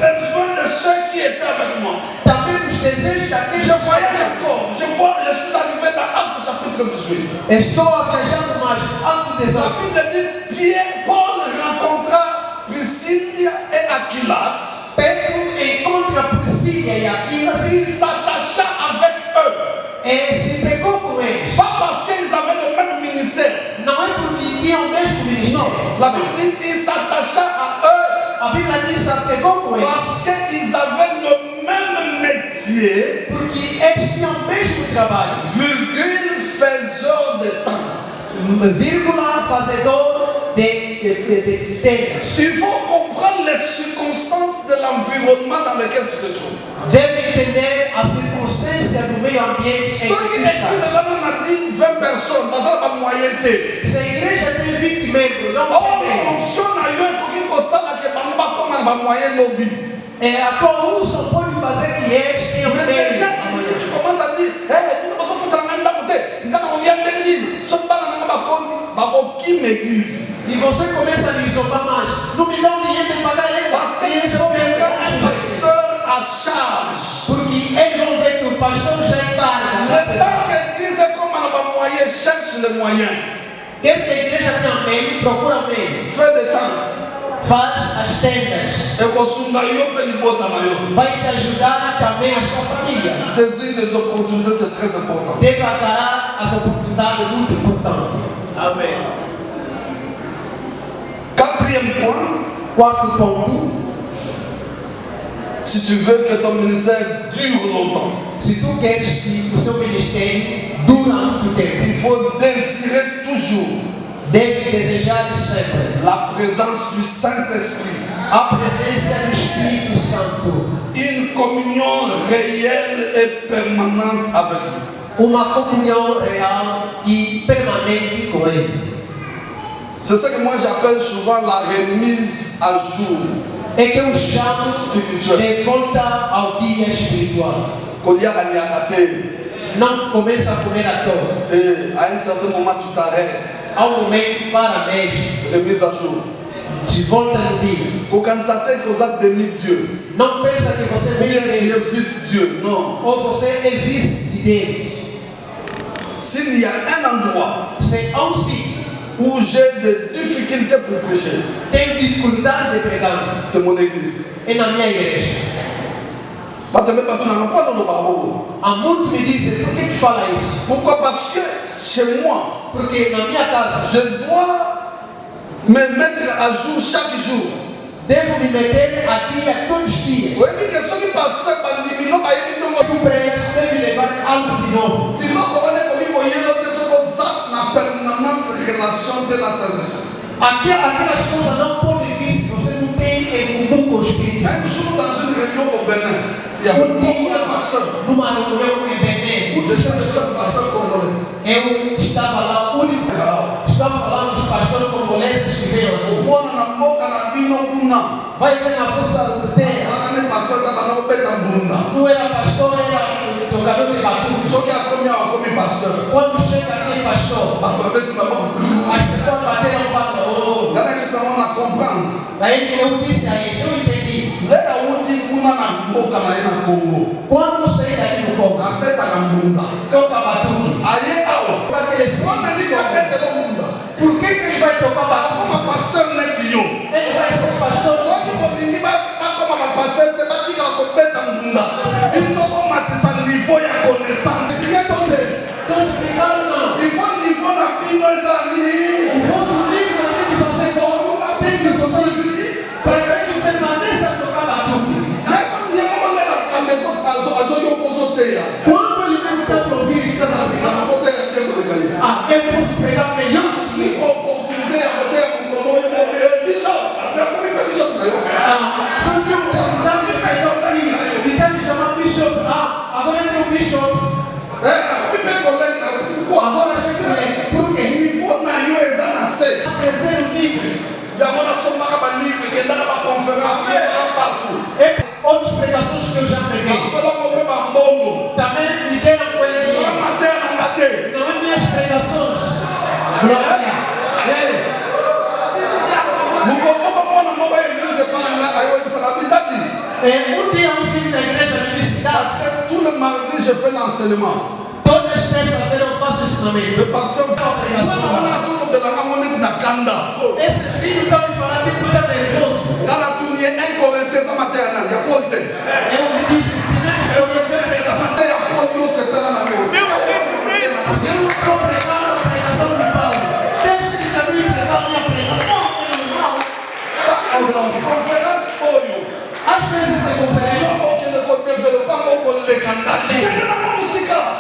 étaient avec moi. Também os desejos daqueles Je voyage encore. Je suis arrivé dans Actes chapitre 18. Estou a viajar mais Atos La 18. Bible dit Paul rencontra Priscilla et Aquilas. Pedro encontra Priscila e Aquila Il s'attacha avec eux. e se pegou com eles. Pas parce qu'ils avaient le même ministère. Não é porque tinham o mesmo Non, ministério. la Bible dit il s'attacha à eux A Bíblia diz que se pegou com eles parce qu'ils avaient le même métier, porque eles tinham o mesmo trabalho. virgule, faiseur de tentes. Vírgula, fazedor de tendas. Il faut comprendre les circonstances de l'environnement dans lequel tu te trouves. Deve entender a circunstância do meio ambiente em Ceux que qui tu estás. écoutent là, on a dit 20 personnes, parce que la moyenneté. Se a igreja tem 20 membros, não Oh, tem membros. fonction a eu pour qu'ils consacrent que Bamba comme un moyen lobby. É, a qual um só pode fazer que eles tenham Mais déjà meio. ici, tu commences à dire, hé, nous passons foutre la même d'un côté. Quand on vient de l'église, ce n'est pas la même aucune église. E você começa a lhe zombar mais. Não me dão dinheiro de pagar ele. Parce que tu deviendras un pasteur à charge. Porque eles vão ver que o pastor já encarga. Le temps que l'église est comme un moyen, cherche les moyens. Quer que a igreja tenha meio, procura meio. Fais des tentes. Faz as tendas. Et qu'on s'unga yo pe libota na yo. Vai te ajudar também a sua família. Saisir les opportunités, c'est très important. Deve agarrar as oportunidades muito importantes. Amen. Quatrième point, Quarto ponto. si tu veux que ton ministère dure longtemps, Se tu queres que o seu ministério dure muito tempo, il faut désirer toujours deve desejar sempre la présence du Saint-Esprit, a presença do Espírito Santo. une communion réelle et permanente avec lui. Uma comunhão real e permanente com Ele. C'est ce que moi j'appelle souvent la remise à jour É que eu chamo spirituelle. de volta ao dia espiritual. Não começa a comer à toa. Et à un certain moment, tu t'arrêtes. Há um momento para mesmo. Remise à jour. Se volta no dia. Aucun satan que vous êtes demi-dieu. Não pensa que você Ou bien vem tu de Deus. es fils-dieu. Non. Ou você é vice de Deus. S'il y a un endroit Se há um sítio où j'ai des difficultés pour prêcher, tenho dificuldade de pregar, c'est mon église. é na minha igreja. Há muito me dizem, por que fala isso? Pourquoi? Parce que chez moi, Porque na minha casa je dois me mettre à jour chaque jour. devo me meter a dia todos os dias. Oui, mais que ceux qui passent par le minimum, Tu pregas, deve levar algo de novo. na permanence relation de la service. Aquelas coisas não podem vir se você não tem em comum com o Espírito Un Santo. jour dans une réunion au Bénin, il y a beaucoup de pasteurs. Numa reunião em Bené, Je suis le seul pasteur congolais. eu estava lá, o único. Estava falando dos pastores congoleses que veio aqui. Moi, na boca na bino kuna. Vai ver na vossa terra. Wana ni pasteur taba na opeta bunda. Não era pastor, era tocador de batuque. Soki akomi awa akomi pasteur. Quando chega aqui, pastor, Bato babetu na boka. as pessoas bateram palma. Oh. Gana kisi na wana comprendre. Daí eu disse a eles, eu entendi. Le awuti kuna na boka na ye na Congo. Quando eu saí daqui no Congo, Abeta na bunda. toca batuque. Aye awa. Vai crescer. Quando ele diz abeta na bunda. Por que ele vai tocar batuque? Como pasteur ne kiyo. Ele vai ser pastor. Soki bolingi bakoma bapasteur te batika kobeta bunda. Biso komatisa niveau ya connaissance. Bien tonde. Estou explicando não. Il faut niveau na bino ezali. O vosso livro tem que fazer como tem que fazer para que ele permaneça a tocar batuque. Quando ele perguntar para ouvir, está sabendo? Ah, eu posso pregar melhor que ele. Ah, só que eu não me pegou aqui. Me tem que chamar Bishop. Ah, agora tem o Bishop. Agora chega por quê? Crescer o nível. É outras pregações que eu já preguei. Também me deram com ele. Não é minhas pregações. Glória. É. Um dia eu vim na igreja me disse, Parce que tous les mardis, je fais l'enseignement. todas as terças-feiras eu faço ensinamento. Le pasteur, Esse filho está me falando que está nervoso. dans la tournée, 1 Corinthiens, ça matin, il y a Paul. Eu lhe disse, tivemos que conhecer a pregação. Il y a Paul, c'est là la Se eu não estou pregando a pregação de Paulo, deixe de também pregar a minha pregação. conférence Oyo. Às vezes é conferência. Que ne peut développer mon les candidats.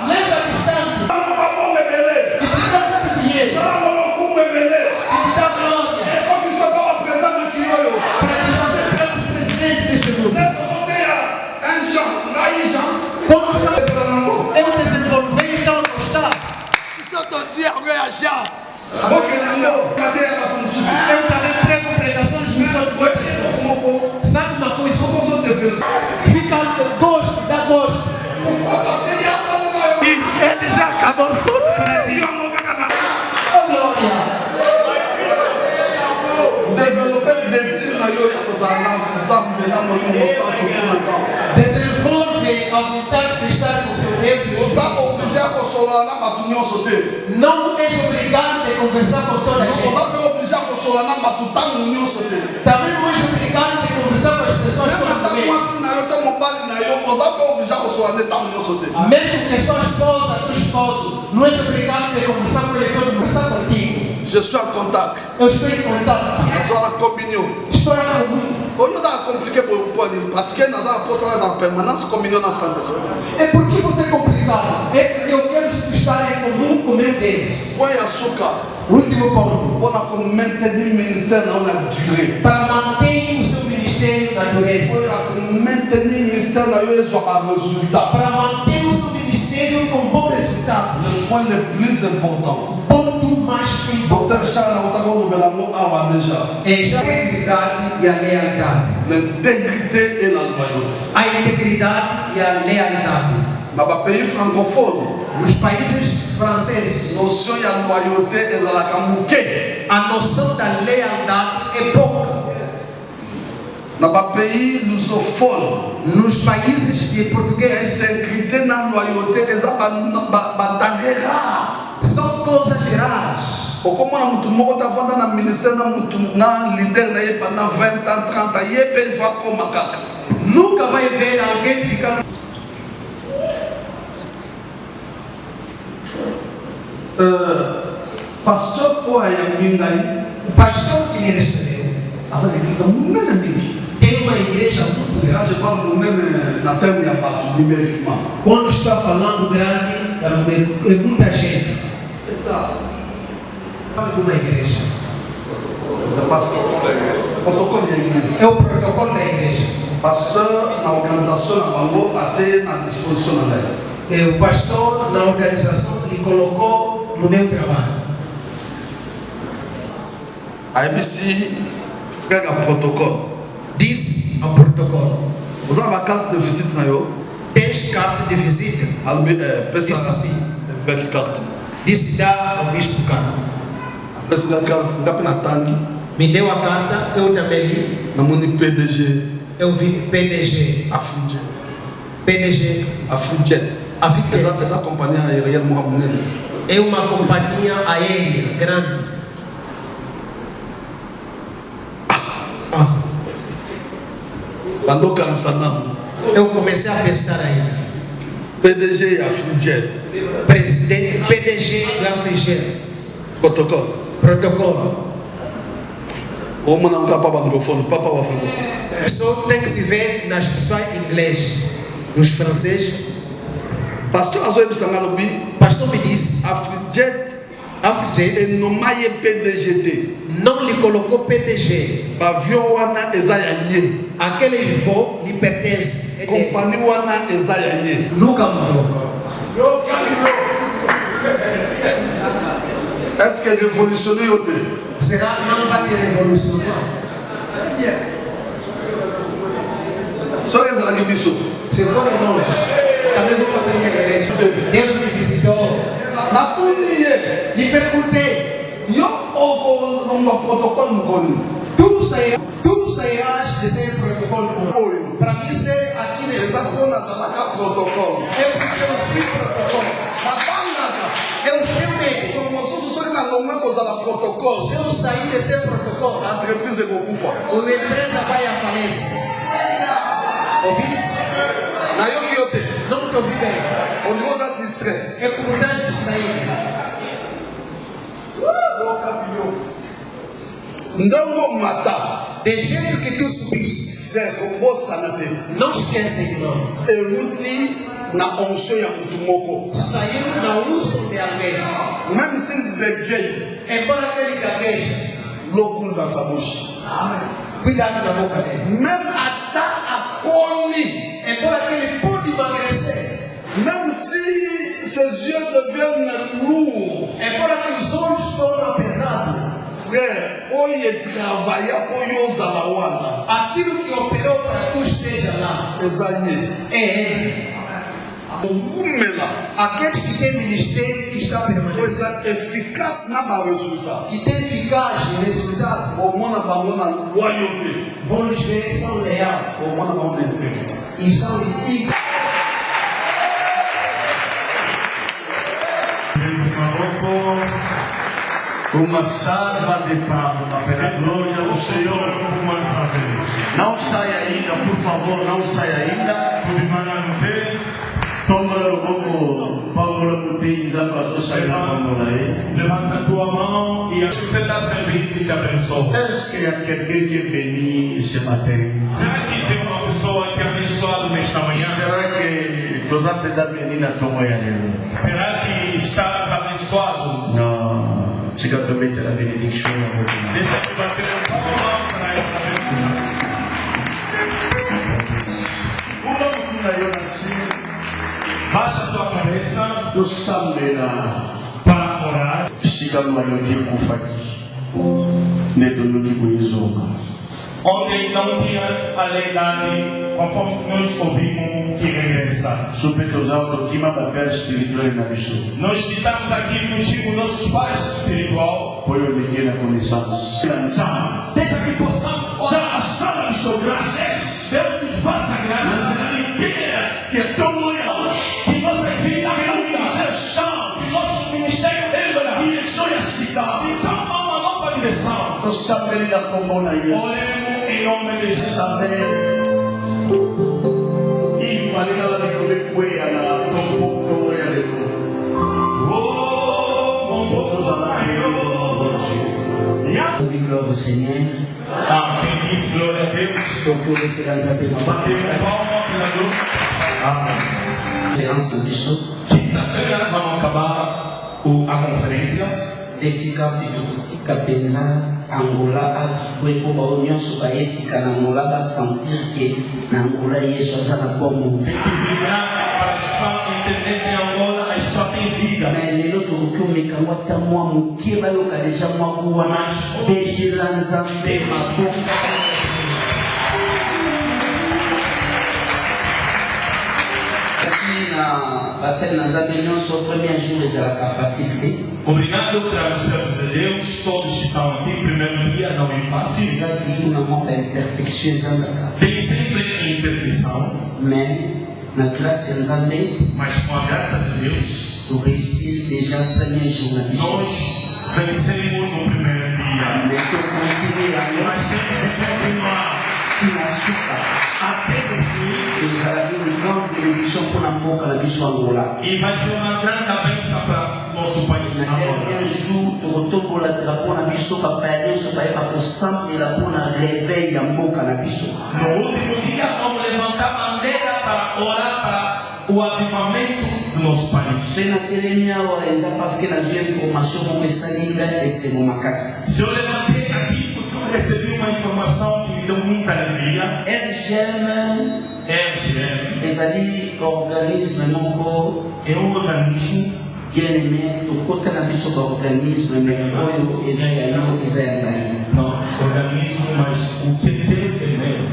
Lembra distante. E te dá muito dinheiro. E te dá glória. Comme ils sont pas présents dans Kiyoyo. Para te fazer pegar os presidentes deste mundo. Un Jean, naïf Jean. Quando eu desenvolvi, então eu gostava. Eu também prego pregações de missão de boa pessoa. Sabe uma coisa? Fica gosto, dá gosto. Ele já acabou o sono para ti. Oh, glória. Développer des désir na yo ya kozala nzambe na molimo santo tout le temps. Desenvolve a vontade de estar com seu Deus. Oza obligé a kosola na bato nyonso te. Não és obrigado a conversar com toda a gente. Oza pe obligé a kosola na bato ntango nyonso te. Também não és obrigado a conversar com as pessoas Même toda ata vez. mwasi na yo te mobali na yo oza pe obligé a kosola nde ntango nyonso te. Mesmo que sua esposa, teu esposo, não és obrigado a conversar com ele todo mundo. Conversar contigo. Je suis en contact. Eu estou em contato. Naza na communion. Estou na comunhão. Oyo za compliqué pour parce que naza apostole za permanence communion na Saint Esprit. É porque você é complicado. É porque eu quero estar em comum com meu Deus. Point ya suka Último ponto. mpona komaintenir ministère na yo na durée. Para manter o seu ministério na dureza. Point ya komaintenir ministère na yo ezwa ba résultat. Para manter o seu ministério com bons resultados. Le point le plus important. Ponto mais importante. Docteur Charles Otaka olobela ngo awa déjà. É a integridade e a lealdade. L'intégrité et la loyauté. A integridade e a lealdade. Na ba pays francophone, Nos países franceses, notion ya loyauté ezalaka moke. a noção da lealdade é pouca. Na ba pays lusophone, Nos países de português, intégrité na loyauté eza ba denrée rare. são coisas raras. okomona mutu moko tavanda na ministère na mutu na leader na ye pendant 20 ans 30 ans ye mpe va koma kaka. Nunca vai ver alguém ficar. Pasteur oyo ayambi ngai O pastor que me recebeu aza na église monene mingi. tem uma igreja muito Quand grande. je parle monene na terme ya bato numériquement, Quando está falando grande, é muita gente. c'est ça. De uma igreja. Le pasteur, protocole ya église. É o protocolo da igreja. Pasteur na organisation na bango atie na disposition na ngai. É o pastor na organização que colocou no meu trabalho. ayebisi frère ya protocole. Diz ao protocolo: oza na ba carte de visite na yo tens carta de visita? alobi pesa Isso sim. veki carte Disse dá ao bispo carta. apesi nga carte nga mpe natangi Me deu a carta, eu também li. namoni PDG Eu vi PDG. Afrijet. PDG. Afrijet Afrijet. eza compagnie aérienne moko monene. É uma companhia aérea grande. bandokanisa nano Eu comecei a pensar aí. PDG ya Afrijet Presidente PDG do Afrigel. protocole Protocolo. omona nga papa anglophone papa wa francophone. Só tem que se ver nas pessoas em inglês. Nos franceses. pasteur azoyebisa nga alobi Pastor me disse: Afrijet Afrijet enoma ye PDG te. não lhe colocou PDG. bavion wana eza ya ye Aqueles voos lhe pertencem. É dele. kompani wana eza ya ye. Nunca mudou. est-ce que révolutionné yo te? Será que não vai ter revolução? soki ezalaki biso Se forem nós, também vou fazer minha igreja. Deus me visitou. natuni ye Lhe perguntei: yo okolongwa protocole mokoni tu sairá sairás de ser protocolo. Para mim, ser aqui nesse protocolo. é porque eu fui protocolo. Eu fui o meio. Se eu sair de ser protocolo, A entreprise Gokufa. a empresa vai à falência. Ouviste? Na Yoki, Não te ouvi bem. on nous a distrait. É como estás distraído. Ndongo mata. De jeito que tu subiste, Frère, Kombo Sanate. não esquece de nós. Eluti na onction ya mutu moko. Saiu na uso de alguém. Même s'il bégaye, Embora aquele gagueja, l'eau coule dans sa bouche. cuidado na boca dele. Même ata akoni. Embora aquele pode emagrecer, Même si ses yeux deviennent lourds. embora que os olhos tornam pesados, Frère, oye travailla pour yo zalawana. aquilo que operou para que tu esteja lá Ezaye. é ele. Oumela. Aqueles que têm ministério que está permanecendo, Coisa eficaz na ba resultat. que tem eficácia e resultado, Au moins na bango na loyauté. vão nos ver que são leais Au moins na bango na intégrité. e são íntegros. Uma salva de palmas para a glória do Senhor. Não saia ainda, por favor, não saia ainda. Toma o pouco, Paulo Putin, já para sair da mão aí. Levanta a tua mão e acho que você está servindo e te abençoa. Est-ce qu'il y a quelqu'un qui est béni ce matin? Será que tem uma pessoa que é abençoada nesta manhã? Será que tu já precisa venir na tua manhã? Será que estás abençoado? Não, chega também ter a benedição na boca. Deixa eu bater a palma para essa benção. Uma coisa eu nasci Baixa a tua cabeça do Sambera. para orar. Siga no ayote kufaki. Nedo no kibuizoma. Ontem não tinha a lealdade, conforme nós ouvimos que regressa. Supetosado kima papel espiritual na bicho. Nós estamos aqui fugindo nossos pais espiritual. Foi o que na connaissance. Deixa que possamos orar. A sala de sua graça. Deus nos faça graça. Que é tão loyal. Que nossa vida Que nosso ministério direção é cidade. então uma nova direção. No saber da comuna isso. Oremos em nome de Jesus. Saber. E falei lá de comer coelha na tombo coelha de Glória ao Senhor. Quem diz glória a Deus, Procure esperança pela batemos palma pela glória. Amém. esperança disso. Quinta-feira vamos acabar a conferência. Esse capítulo tika pensa Angola afikwe ko ba union so ba esika na Angola ba sentir que na Angola Yesu azana bomo. Tem que virar para que façam entender que em Angola a história tem vida. Na lelo to ko me ka wata mwa muke ba yo ka deja mwa ko wana bejilanza mbema boka. Na cena da reunião só premier jour da capacité. Obrigado pelos servos de Deus, todos que estão aqui. Primeiro dia não é fácil. Ils ont toujours na mão imperfeição da Tem sempre imperfeição, mais na graça de Deus, mas com a graça de Deus, tu réussis déjà o premier jour na mission. nós vencemos no primeiro dia. Mais tu continues à Mas temos que continuar na suka. até o fim. Nous allons une grande bénédiction pour la boca la mission Angola. E vai ser uma grande bênção para nosso país. Na dernier jour, tu retombes la drapeau na mission papa et so pa pas ensemble la pour na réveil ya boca na mission. No último dia, vamos levantar a bandeira para orar para o avivamento do nosso país. C'est na télémia eza parce que na j'ai information pour essa linda esse momakasi. Se eu levantei aqui porque eu recebi uma informação que me deu muita alegria. RGM ezali organisme moko É um organismo bien-aimé tokota na biso ba organisme me oyo eza ya yo eza ya ngai. não, organismo, mas o que tem primeiro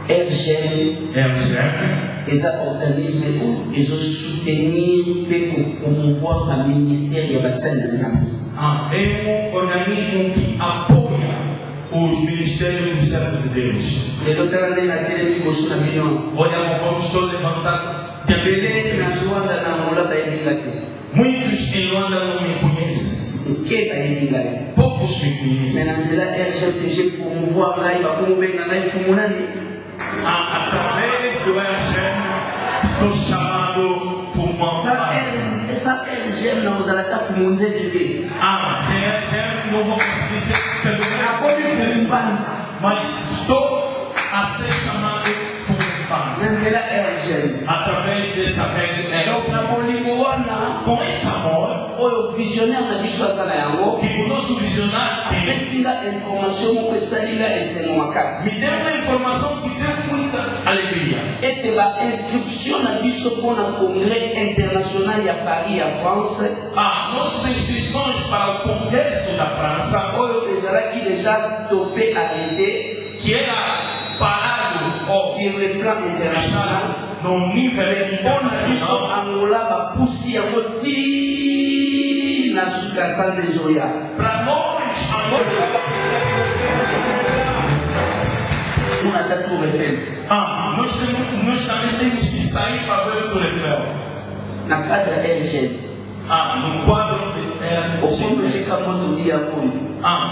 RGM é o chefe. eza organisme oyo ezosoutenir mpe promouvoir ba ministère ya basali na Nzambe. É um organismo que apoia o os ministérios do servo de Deus. lelo tala nde nakelemi liboso na bino Olha, vamos todos levantar. belezi nazwanda na ngola bayebi nga te Muitos em Luanda não me conhecem. nke bayebi ngai Poucos me me conhecem. na nzela rgpg promouvoir ngai bakomobenga ngai mfumu nani Através do RGM, estou chamado por uma esa rgm na kozalaka fumu nzetu te RGM não vou conseguir ser pelo akomi fumu mbanza mas estou a ser chamado por um pai. na nzela rgm Através dessa regra, donc na bolingo wana com esse amor, oyo visionnaire na biso aza na yango que o nosso visionário tem, esinga information moko esalinga esengo makasi me deu uma informação que deu muita alegria. ete bainscription na biso mpona congrès international ya Paris ya France Nossas inscrições para o Congresso da França, oyo ezalaki déjà stoppé arrêté que era parado sur le plan international no nível mpona biso internacional, angola bapusi yango ti na suka sanza ezoya para nós, agora, mona ta tour Eiffel nós também temos que sair para ver o Tour Eiffel. na cadre ya RGM No quadro de okomojeka moto lia koyo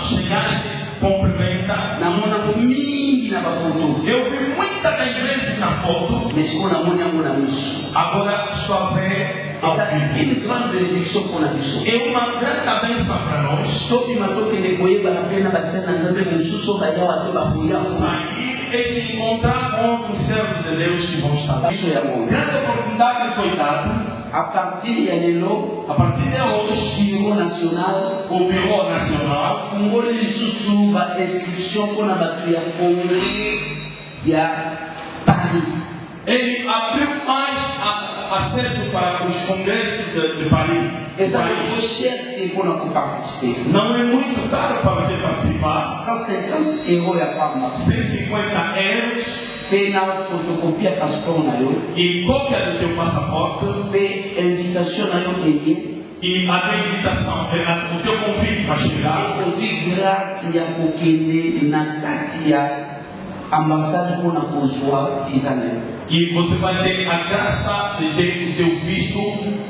chegaste, cumprimenta. namonako mingi na bafoto Eu vi muita da igreja na foto, mais sikoyo namoni yango na miso agora estou a ver ao eza vivo. une grande bénédiction mpona biso É uma grande bênção para nós. tobima tokende koyebana mpe na basene na nzambe mosusu oyo bayawa to bakoya Sair e se encontrar com os servos de Deus que vão estar lá. biso yango Grande oportunidade foi dada a partir ya lelo a partir de hoje. bureau national O Bureau Nacional afungoli lisusu bainscription mpona bato ya congres ya Paris ele abriu mais acesso para os congressos de Paris. eza moko cher te mpona koparticipe Não é muito caro para você participar. 150 euro ya pamba 150 euros mpe na photocopie ya passeport na yo e cópia do teu passaporte mpe invitation na yo eye e a tua invitação, o teu convite para chegar. ekozwi grâce ya kokende na kati ya ambassade mpona kozwa visa na yo E você vai ter a graça de ter o teu visto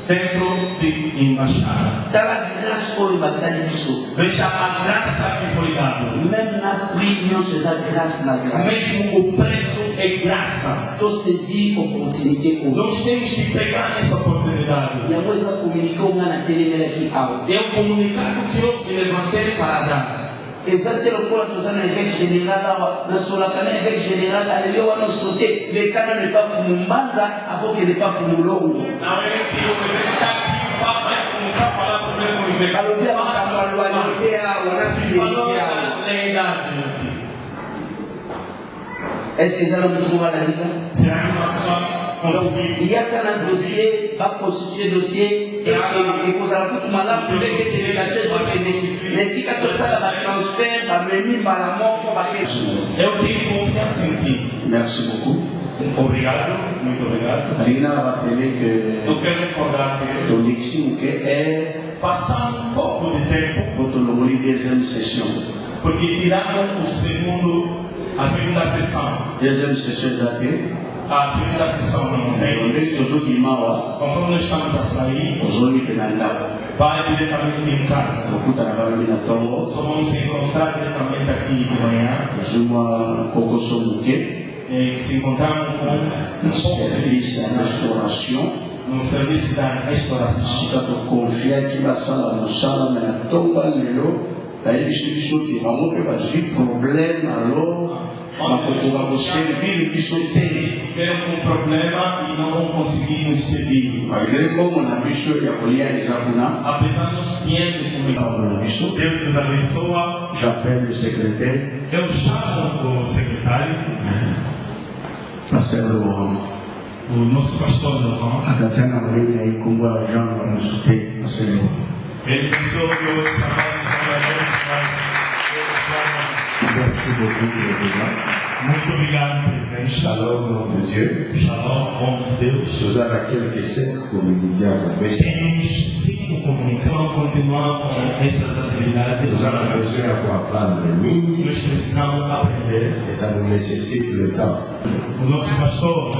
dentro de embaixada. tala grâce oyo basali biso Veja a graça que foi dada. même na prix nyonso eza grâce na grâce Mesmo o preço é graça. tosezi opportunité oyo Nós temos que pegar essa oportunidade. yango eza communiqué oyo nga natelemelaki awa É o comunicado que eu me levantei para dar. eza te lokola toza na évêque général awa nasolaka na évêque général aleli wana sote lekana nepa fumu mbanza afokende pa fumu longo Na hora que eu me levantar aqui, o Papa vai começar a falar primeiro com os alobi amakambo alwani te awa na fidelité awa est ce que eza na motu moko analinga Será que nós só conseguimos? yaka na dossier baconstitue dossier ekozala kutu malamu ndenge délégation ezokende na esika tosala batransfert bamemi mbala moko bake Eu tenho confiança em ti. Merci beaucoup. Obrigado, muito obrigado. Alina a rappelé que Eu quero recordar que ton lexique est passando um pouco de tempo, votre deuxième session. porque tiraram a segunda sessão. Deuxième session est A segunda sessão não tem. aujourd'hui mawa Conforme nós estamos a sair, aujourd'hui penanda vai diretamente em casa. okuta na balobi na tongo Só vamos se encontrar diretamente aqui de manhã. nazomwa kokoso moke E se encontramos com na um pouco de service ya restauration no serviço da restauração. sika tokonfiaki basala mosala me na ntongo lelo bayebisi biso te bango mpe bazwi problème alors bakokoka koservir biso te Tiveram um problema e não vão conseguir nos servir. malgré kombo na biso ya kolia eza kuna Apesar de nós termos comigo, na biso Deus nos abençoa. j'appelle le secrétaire Eu chamo o secretário, pasteur Laurent o nosso pastor Laurent. akatia na moyeni ya ikombo ya jean bamosu te aselema Ele pensou que eu chamava de merci beaucoup président muito obrigado, presidente. Shalom, nom de Dieu. Shalom, bom de Deus. Nous avons quelques 7 communiqués à la Temos 5 pour communiquer. On continue essas atividades. Nous avons besoin d'apprendre Nós precisamos aprender. et ça nous nécessite le temps. O nosso pastor,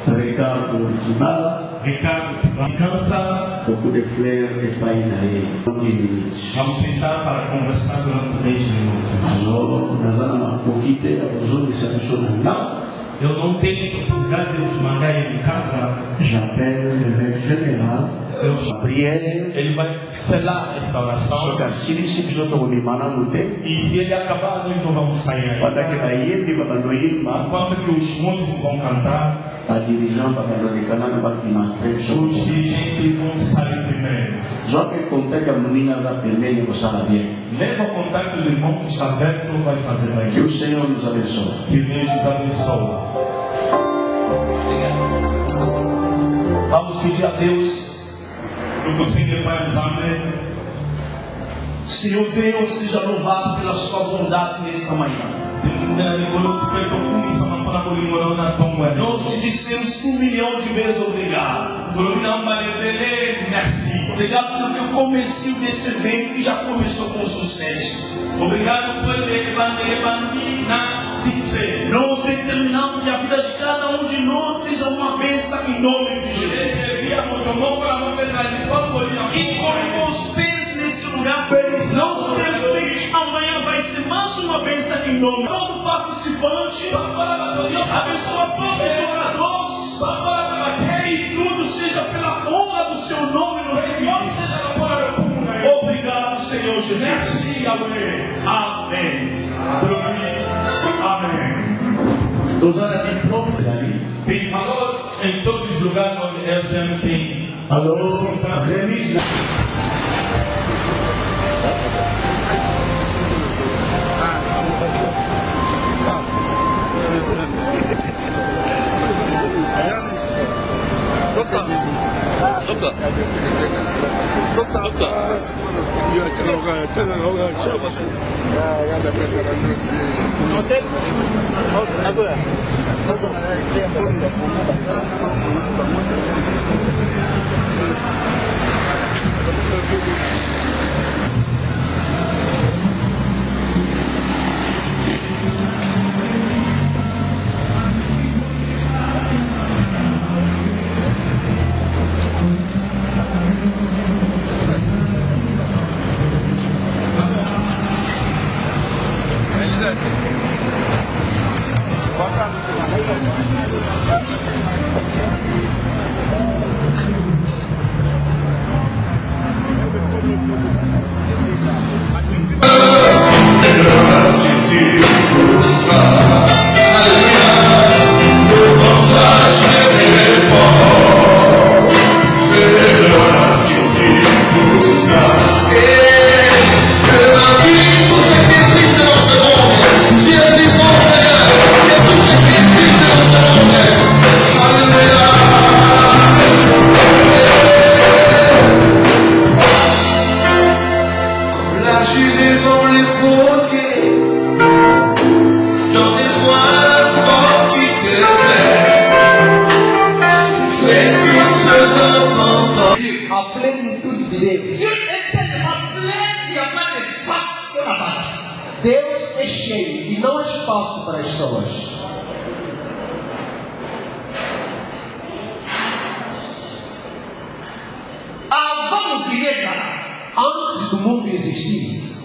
Ricardo Kimala, Ricardo, que descansa. beaucoup de fleurs et painaï, 10 minutes. Vamos sentar para conversar durante 10 minutos. Alors, nous allons profiter à besoin de cette chose là. Eu não tenho possibilidade de os mandar em casa. J'appelle l'évêque général, Deus, prière, ele vai selar essa oração. só que se ele se quiser tomar mana no tempo, E se ele acabar, nós não vamos sair quando aí. que vai ir, vai abandonar, Enquanto que os músicos vão cantar, a direção vai abandonar, não vai mais preso. os dirigentes vão sair primeiro. Só que conta que a menina da primeira você sabia. Leva o contato do irmão que está perto, vai fazer bem. Que o Senhor nos abençoe. Que Deus nos abençoe. Vamos pedir a Deus. Eu consigo Pai dos Amém. Senhor Deus, seja louvado pela sua bondade nesta manhã. Nós te dissemos 1 milhão de vezes obrigado. Obrigado porque o comecinho desse evento que já começou com sucesso. Obrigado por Nós determinamos que a vida de cada um de nós seja uma bênção em nome de Jesus. E como os pés nesse lugar, nós temos que amanhã vai ser mais uma bênção em nome. Todo participante, abençoa todos os jogadores, e tudo seja pela honra do seu nome. Obrigado, Senhor Jesus. Amém. Amém. Nós vamos diplômes ali. Tem valor em todos os lugares onde eu já tem. Alors, remise. Deus é cheio e não há espaço para as pessoas. Antes do mundo existir,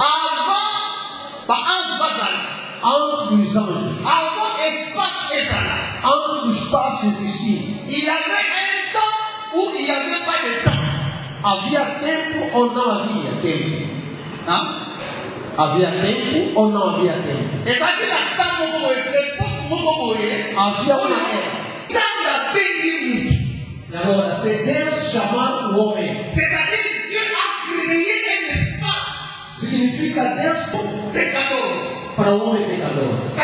antes dos anjos, antes do espaço existir, havia tempo ou não havia tempo? Havia tempo ou não havia tempo? Havia uma era. Agora, se Deus chamar o homem, significa Deus para o homem pecador. Se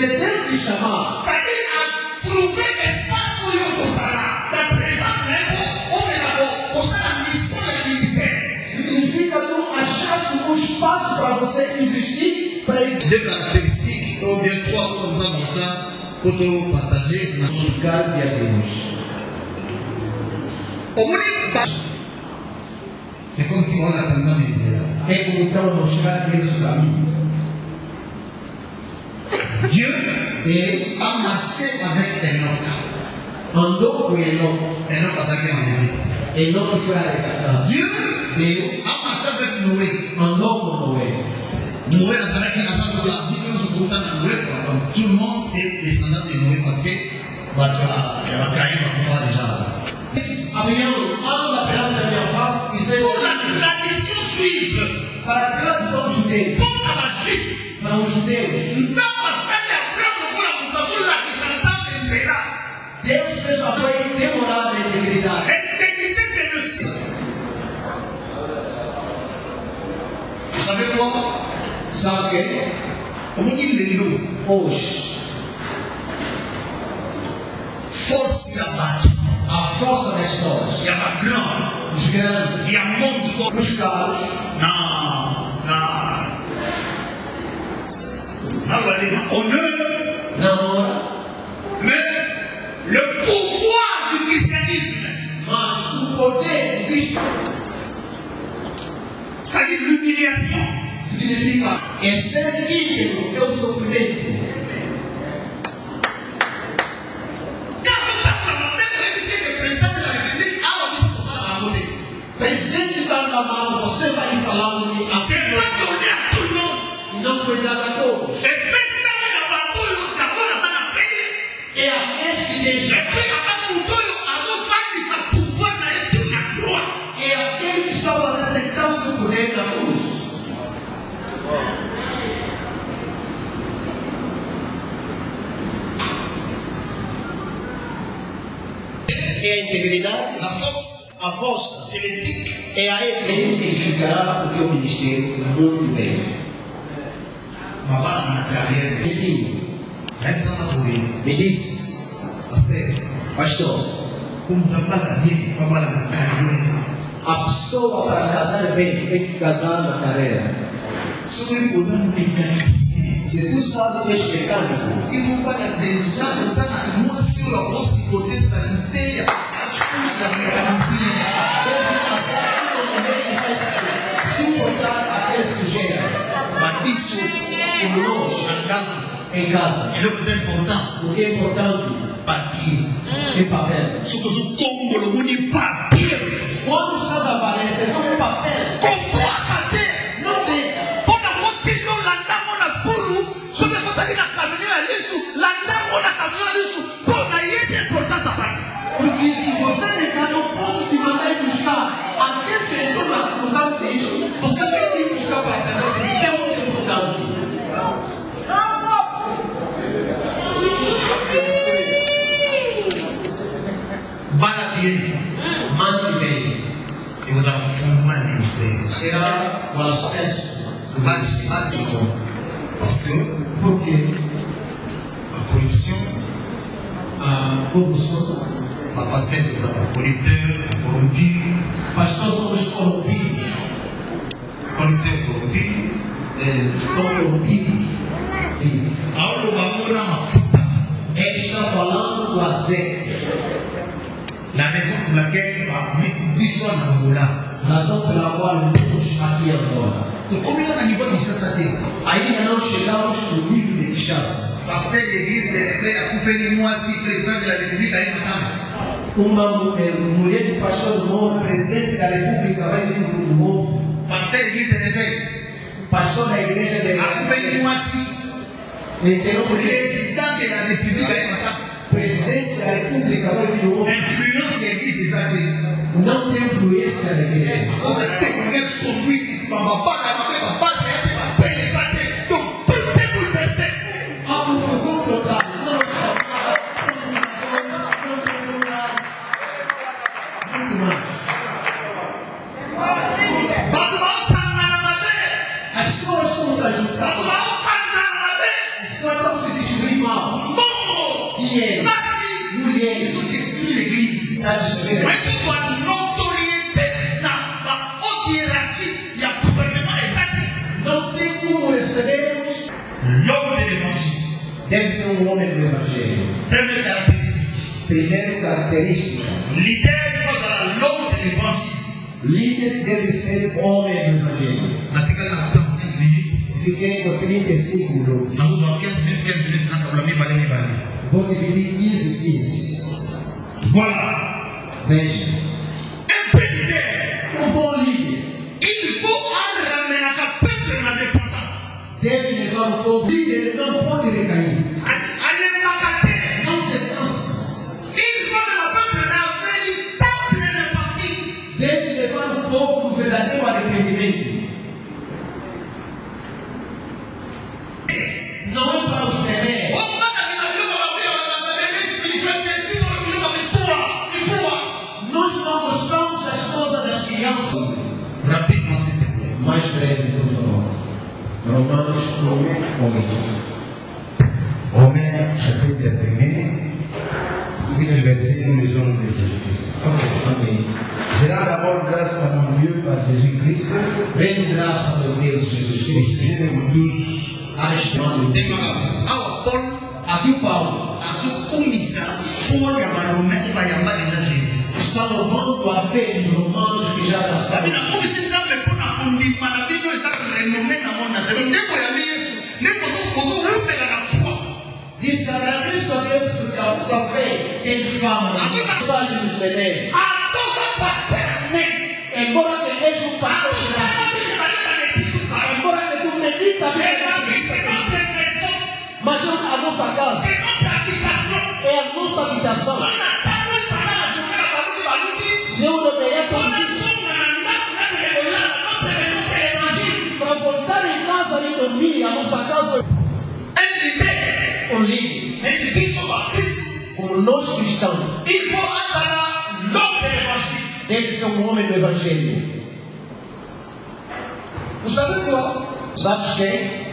Deus lhe chamar, significa tu achaste um espaço para você existir, para existir. Deux caractéristiques, ou bien trois comme ça, pour te partager. Lugar de Deus. Au É como então mostrar esse caminho. Dieu Deus a marché avec Enoch. andou com Enoque. Enoch a saqué en Égypte. Enoque foi arrecadado. Dieu Deus a marché avec Noé. andou com Noé. Noé a saqué la salle de la mission se trouve dans Noé. Donc tout le monde est descendant de Noé parce que Caïn va pouvoir déjà. Avião anda perante a minha face e sei Pour la tradition juive, para a tradição judeia, pour la juive, para os judeus, nous avons passé à prendre pour la descendance de Zéla. Deus fez a foi demorada a integridade. L'intégrité, c'est le sang. Vous savez quoi? Sabe o que? Como dit Lélo, Hoje, force y a battu. a força das histórias, Il y a ma grande. os grandes, Il y a monde comme os caros, honneur, na hora, mais le pouvoir du christianisme, mas o poder de Cristo c'est-à-dire l'humiliation, significa é ser íntegro, é o sofrimento. quand on tape la main, c'est que le président de la République a envie de ça à côté. Presidente está na mão, você vai falar o que C'est pas donné à tout le monde. e não foi dado a todos. Et puis ça, il y a pas tout le monde d'accord à ça la paix. É aqueles que Et deixam, puis à tout le monde, avant de sa pouvoir d'aller sur la croix. é aquele que está fazendo aceitar o seu poder na cruz. É a integridade, La force, a força, c'est l'éthique. é a ética que edificará o teu ministério muito bem. Ma base na carrière. Ele Alexandre Bourré, me disse, pasteur, pastor, como trabalha bem, trabalha na carreira. a pessoa para casar bem tem que casar na carreira. Se eu posar no mécanisme, Se tu sabe que és mecânico, il faut pas la déjà dans un moi sur la côté sanitaire, je pousse la mécanicien. deve casar com alguém que vai suportar aquele sujeira. Ma isso, Como nós, en casa, em casa, et le plus important, o que é importante papier. é papel. Ce que je comble le mot papier. Quando estás a aparecer como papel, Comporte. não tem. Pona moti no landamo na fulu, so que kota na caminho a lisu, landamo na caminho a lisu, pona yeye importância para. Porque se você negar, eu posso te mandar ir buscar. Até se entrou no campo disso, você tem que ir buscar para trazer, porque é muito importante. Bala bien. Mande bem. Et vous avez fondement de ministère. Será o acesso. Basiquement. Parce que Porque la corruption, a corrupção, ma pasteur nous a corrupteur, corrompu, pastor somos corrompidos. corrupteur corrompu. São corrompidos. E Alors le bamour na mafuta. ele está falando do azeite. La raison pour laquelle ma distribution en Angola. Razão pela qual estamos aqui agora. Donc comme il y a un niveau de chasse, Ainda não chegamos no nível de Kinshasa. pasteur de l'église a pu faire moi si président de la République a une Uma mulher do pastor do mundo, presidente da república, vai vir do mundo. pasteur de l'église de l'évêque Pastor da igreja de a pu faire moi si entendeu? Porque président de la République a une presidente da república vai vir do mundo. influence l'église des arts. Não tem influência na igreja. Vous êtes témoignage conduite, ma papa, c'est les arts. Donc, tout est bouleversé. A confusão total. Muito mais. As pessoas vão se ajudar. As pessoas estão se distribuindo mal. E ele, mulheres, está distribuindo. Mais qu'il soit notoriété dans la haute hiérarchie, il y a gouvernement et ça dit. Não tem como recebermos. L'homme de l'évangile, Deve ser um homem do evangelho. première caractéristique. Primeiro característica. L'idée face à l'homme de l'évangile, Líder deve ser homem do evangelho. natikali na temps 5 minutes Fiquei com 35 minutos. nakozwa 15 minutes nakabula mibale mibale. Vou dividir 15. Voilà. Veja. Un peu leader, Bom líder il faut ramener le peuple dans la dépendance. deve levar o povo. Líder não pode recair. Allez m'attaquer. Não se cansa. Il faut que le peuple ait un véritable réparti. Deve levar o povo no verdadeiro arrependimento. Não é para os temer. Nós não gostamos das coisas das crianças. Rapidement, s'il te plaît. Mais breve, por favor. Romanos 1:8. Romains chapitre 1er, 8 versets nous lisons de Jésus-Christ. Amém. Je rends d'abord grâce à mon Dieu par Jésus-Christ, Rende graça ao meu Deus Jesus au Cristo. sujet de vous tous. A respeito de Awa Paul aqui o Paulo azokomisa fo ya barome bayamba deja Jésus. está louvando a fé dos romanos que já Sabi passaram. nakomisi nzambe mpona kondima na bino eza renome na monde na nzambe ndeko yambi Yesu nde kozorupela na foi. Diz: agradeço a Deus porque a sua fé tem fama. A mensagem dos veneiros. Atoza pasteur ne. Embora tenhas um pastor de graça, embora que tu medita mas a nossa casa é a nossa habitação. Se eu não der para voltar em casa e dormir, a nossa casa é um livro. Como nós cristãos, deve ser um homem do evangelho. Vous savez quoi? Sabes quem?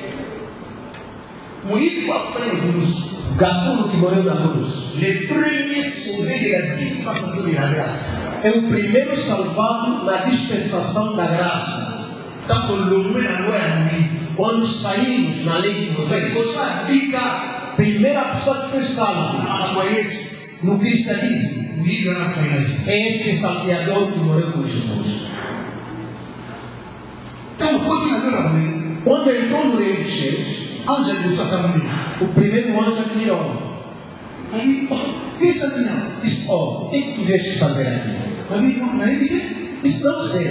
Moïse a fait une douce. Gatuno que morreu na cruz. Les premiers sauvés de la dispensation de la grâce. É o primeiro salvado na dispensação da graça. Quand on le met dans la loi à Moïse, Quando saímos na lei de c'est Moisés, pour ça que primeira pessoa que foi salva a Moïse, no cristianismo oui, il y en a fait une vie. é este salteador que morreu com Jesus. Quand on continue à le Quando entrou no reino dos céus, ange de Satan, o primeiro anjo admirou. on dit, oh, qu'est-ce que ça dit? Disse: o que tu vieste fazer aqui? On dit, non, mais il dit, Disse: não sei.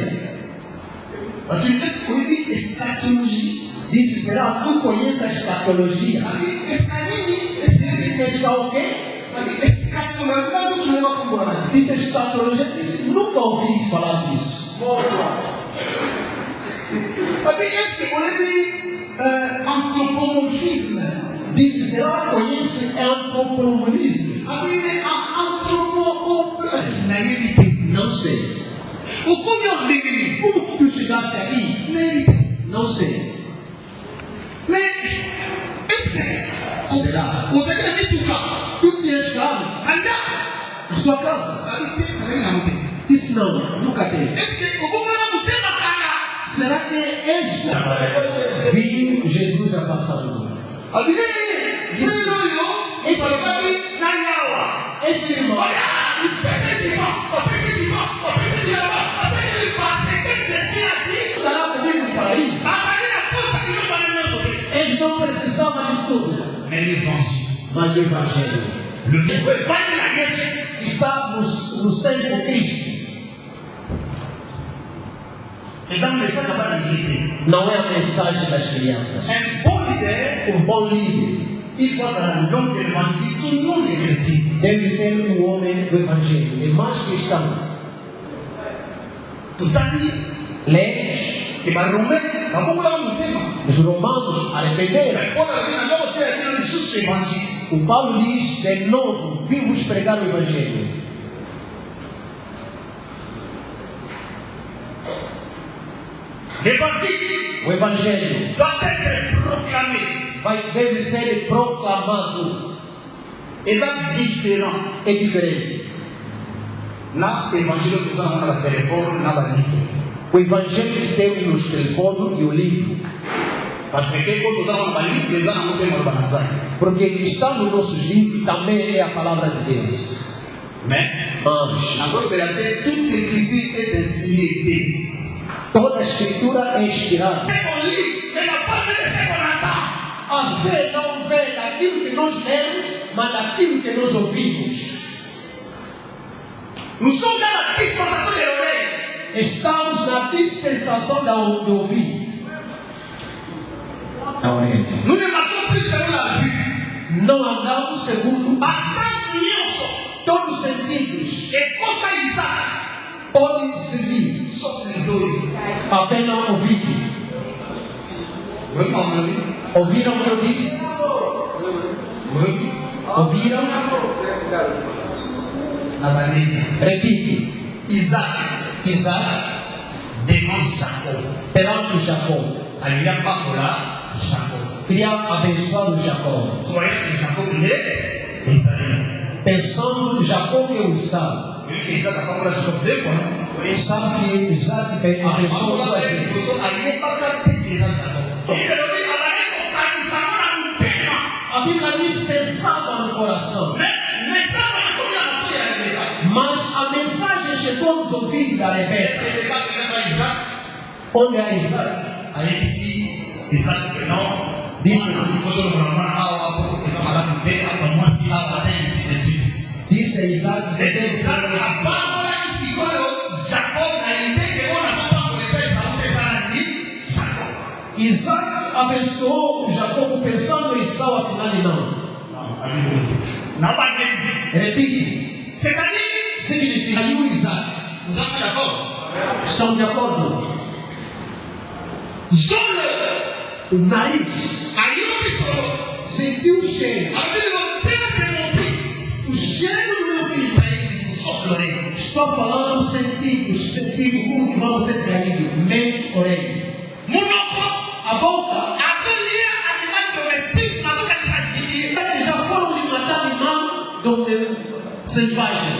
parce que est-ce qu'on dit eschatologie? Disse: será que tu conheces a escatologia? On dit, eschatologie, Disse: está o quê? on dit, eschatologie, pas tout le monde comme moi. Disse: escatologia. Disse: nunca ouvi falar disso. On dit, est-ce qu'on dit anthropomorphisme? Disse: será que conhece antropomonismo? On dit, mais naïveté. Não sei. O combien de Como que tu chegaste aqui? naïveté? Não sei. Mais est-ce que Será? vous avez dit tout cas? Tu tinhas carros Anda, na sua casa? habitez avec la montée. Disse: não, nunca teve. Est-ce que au moment où tu es là, Será que és viu Jesus já passando? on dit, c'est non, il fallait pas dire, naïawa. Este irmão, estará comigo no paraíso? Eles não precisavam disso tudo. Mais l'évangile, Mas o Evangelho le está no sangue de Cristo. Les hommes ne savent pas l'humilité. Não é a mensagem das crianças. Un bon leader, Um bom líder il voit ça dans l'homme de l'évangile, tout le monde est chrétien. deve ser um homem do Evangelho, é mais cristão. Tout ça dit, Lês, et par Romain, par contre, là, on thème. os romanos arrependeram. On a vu dans notre terre, il y a des sources évangiles. O Paulo diz: de novo, vimos pregar o Evangelho. l'évangile O Evangelho doit être proclamé. deve ser proclamado. Et ça, différent. É diferente. Na évangile, nous avons la téléphone, na la livre. O Evangelho que tem nos telefones e o livro. Parce que quand nous avons la livre, les gens ont été mal balancés. Porque o que está nos nossos livros também é a palavra de Deus. Mais Agora, toute écriture est inspirée. Toda a escritura é inspirada. On lit, mais la parole de ce qu'on entend. A fé não vem daquilo que nós lemos, mas daquilo que nós ouvimos. Nous sommes dans la dispensation de l'oreille. Estamos na dispensação do ouvir. Da orelha. Nous ne marchons plus selon la vue. Não andamos segundo A sens mioso. todos os sentidos. E cosa Isaac. Podem servir Só les deux. apenas ouvido. Oui, mon ami. Ouviram o que eu disse? Oui. Ouviram? La vallée. Repite. Isaac. Isaac Devant Jacob. perante Jacó. Il a pas pour là, Jacob. Queria abençoar o Jacó. Croyant que Jacob l'est, Isaïe. Pensando em Jacó que o sabe. Isaac a pas pour là, Jacob deux fois, non? Sabe que Isaac abençoou Jacob duas a vezes. il pas capté déjà Jacob. A Bíblia diz pensava no coração. Mas a mensagem chegou nos ouvidos da Rebeca. Onde é Isaac? Disse a Isaac que deve ser Isaac abençoou Jacó pensando em Esau, afinal não. Repite. Significa aí o Isaac. Estão de acordo? O nariz sentiu o cheiro. O cheiro do meu filho. Estou falando sentido como que vamos ser traídos. Menos orelha. A boca. Já foram de matar animal selvagem.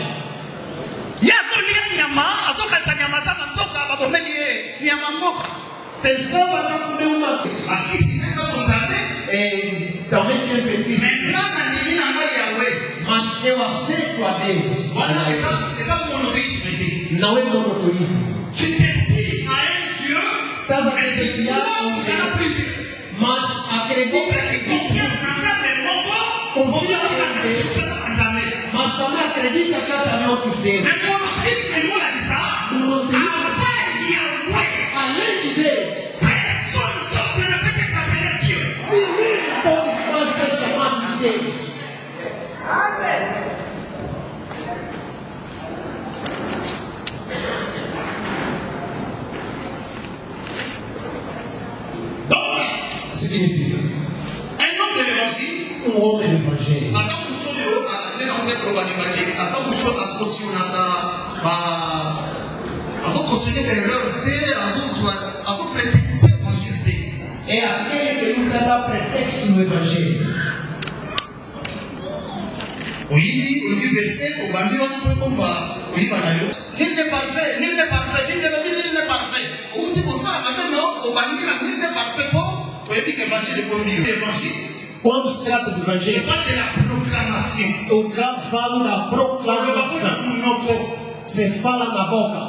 Pensava que comer uma também tem feitiço. Mas eu aceito a Deus. Não é monoteísmo. Estás a desafiar um Deus, mas acredita em Deus. Confia em Deus, mas também acredita que há também outros deuses. Além de Deus, ninguém pode mais ser chamado de Deus. Significa um homem do evangelho. É aquele que nunca dá pretexto no evangelho. Nul n'est parfait, nul n'est parfait, nul n'est parfait. Au bout de ça, maintenant, on va dire nul n'est parfait pour l'évangile pour mieux. L'évangile. Quando se trata do evangelho, eu falo da proclamação. Você fala na boca.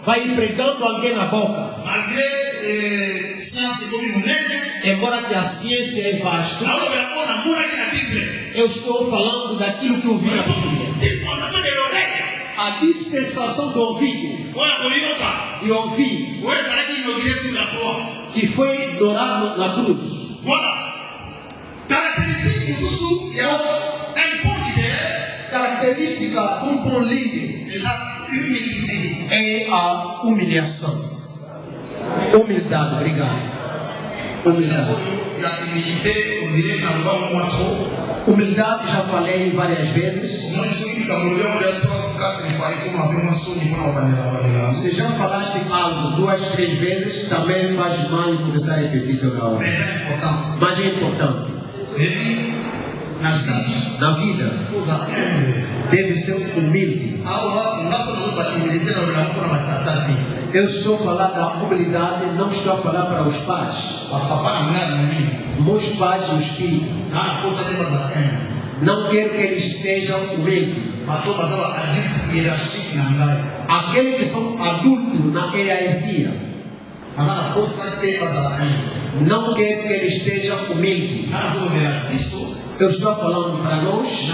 Vai pregando alguém na boca. Embora que a ciência é vasta, eu estou falando daquilo que eu vi na Bíblia. A dispensação do ouvido e ouvir que foi dourado na cruz. Característica de um bom líder é a humilhação. Humildade, obrigado. Humildade. Humildade, já falei várias vezes. Se já falaste algo 2, 3 vezes, também faz mal em começar a repetir toda hora. Mas é importante. Na vida, deve ser humilde. Eu estou a falar da humildade, não estou a falar para os pais. Meus pais e os filhos. Não quero que eles sejam humildes. Aqueles que são adultos na hierarquia. Não quero que eles estejam humildes. Eu estou falando para nós,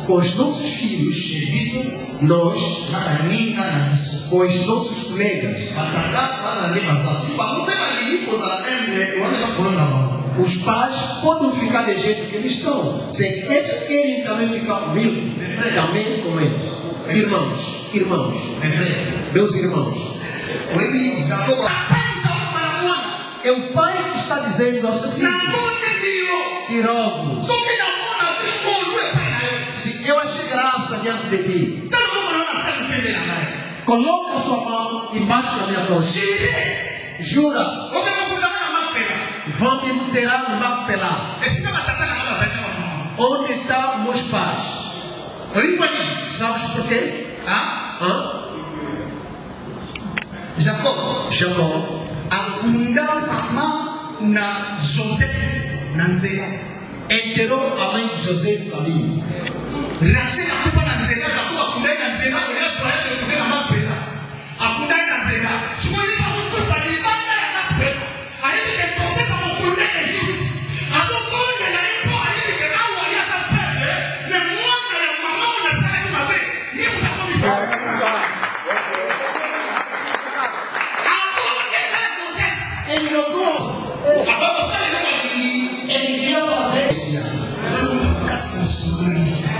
com os nossos filhos, nós, com os nossos colegas. Os pais podem ficar do jeito que eles estão. Se eles querem também ficar humildes, também com eles. Irmãos, meus irmãos. É o pai que está dizendo ao seu filho: Tirogo, se eu achei graça diante de ti, coloca a sua mão embaixo da minha coxa. Jura. Vão me enterrar no Macpelá. Onde estão meus pais? Sabes por quê? Jacó. Enterrou a mãe de José no caminho.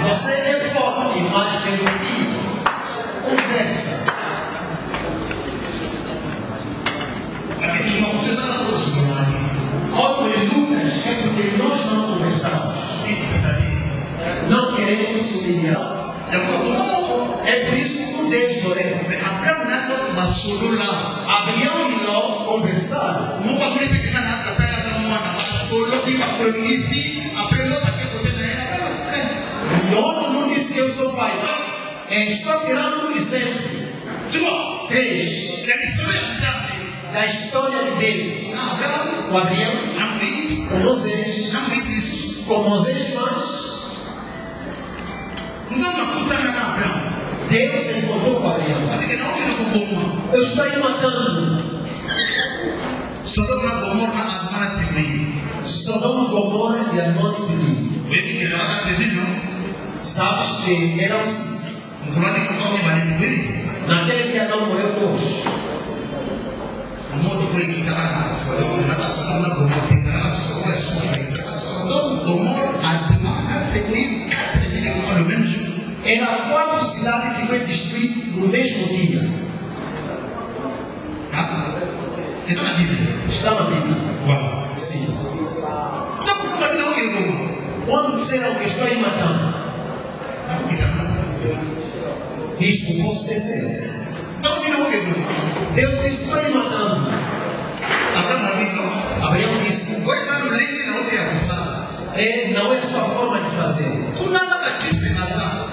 Você é forte, mas negocia. Conversa. Outro de Lucas é porque nós não conversamos. Não queremos se humilhar. É por isso que Deus orou. Abraão e Ló conversaram. O outro não disse que eu sou pai. Estou tirando um exemplo. 3. Da história de Deus. Com Abraão, com Moisés, mas Deus se encontrou com Abraão. Eu estou aí matando Sodoma e Gomorra e Admon Tili. Sabes que era assim. Naquele dia não morreu dois. Era 4 cidades que foi destruídas no mesmo dia. Está na Bíblia. Sim. Quando disseram que estou aí matando, isto posso dizer. Deus disse: estou aí matando. Abraão disse: não é sua forma de fazer.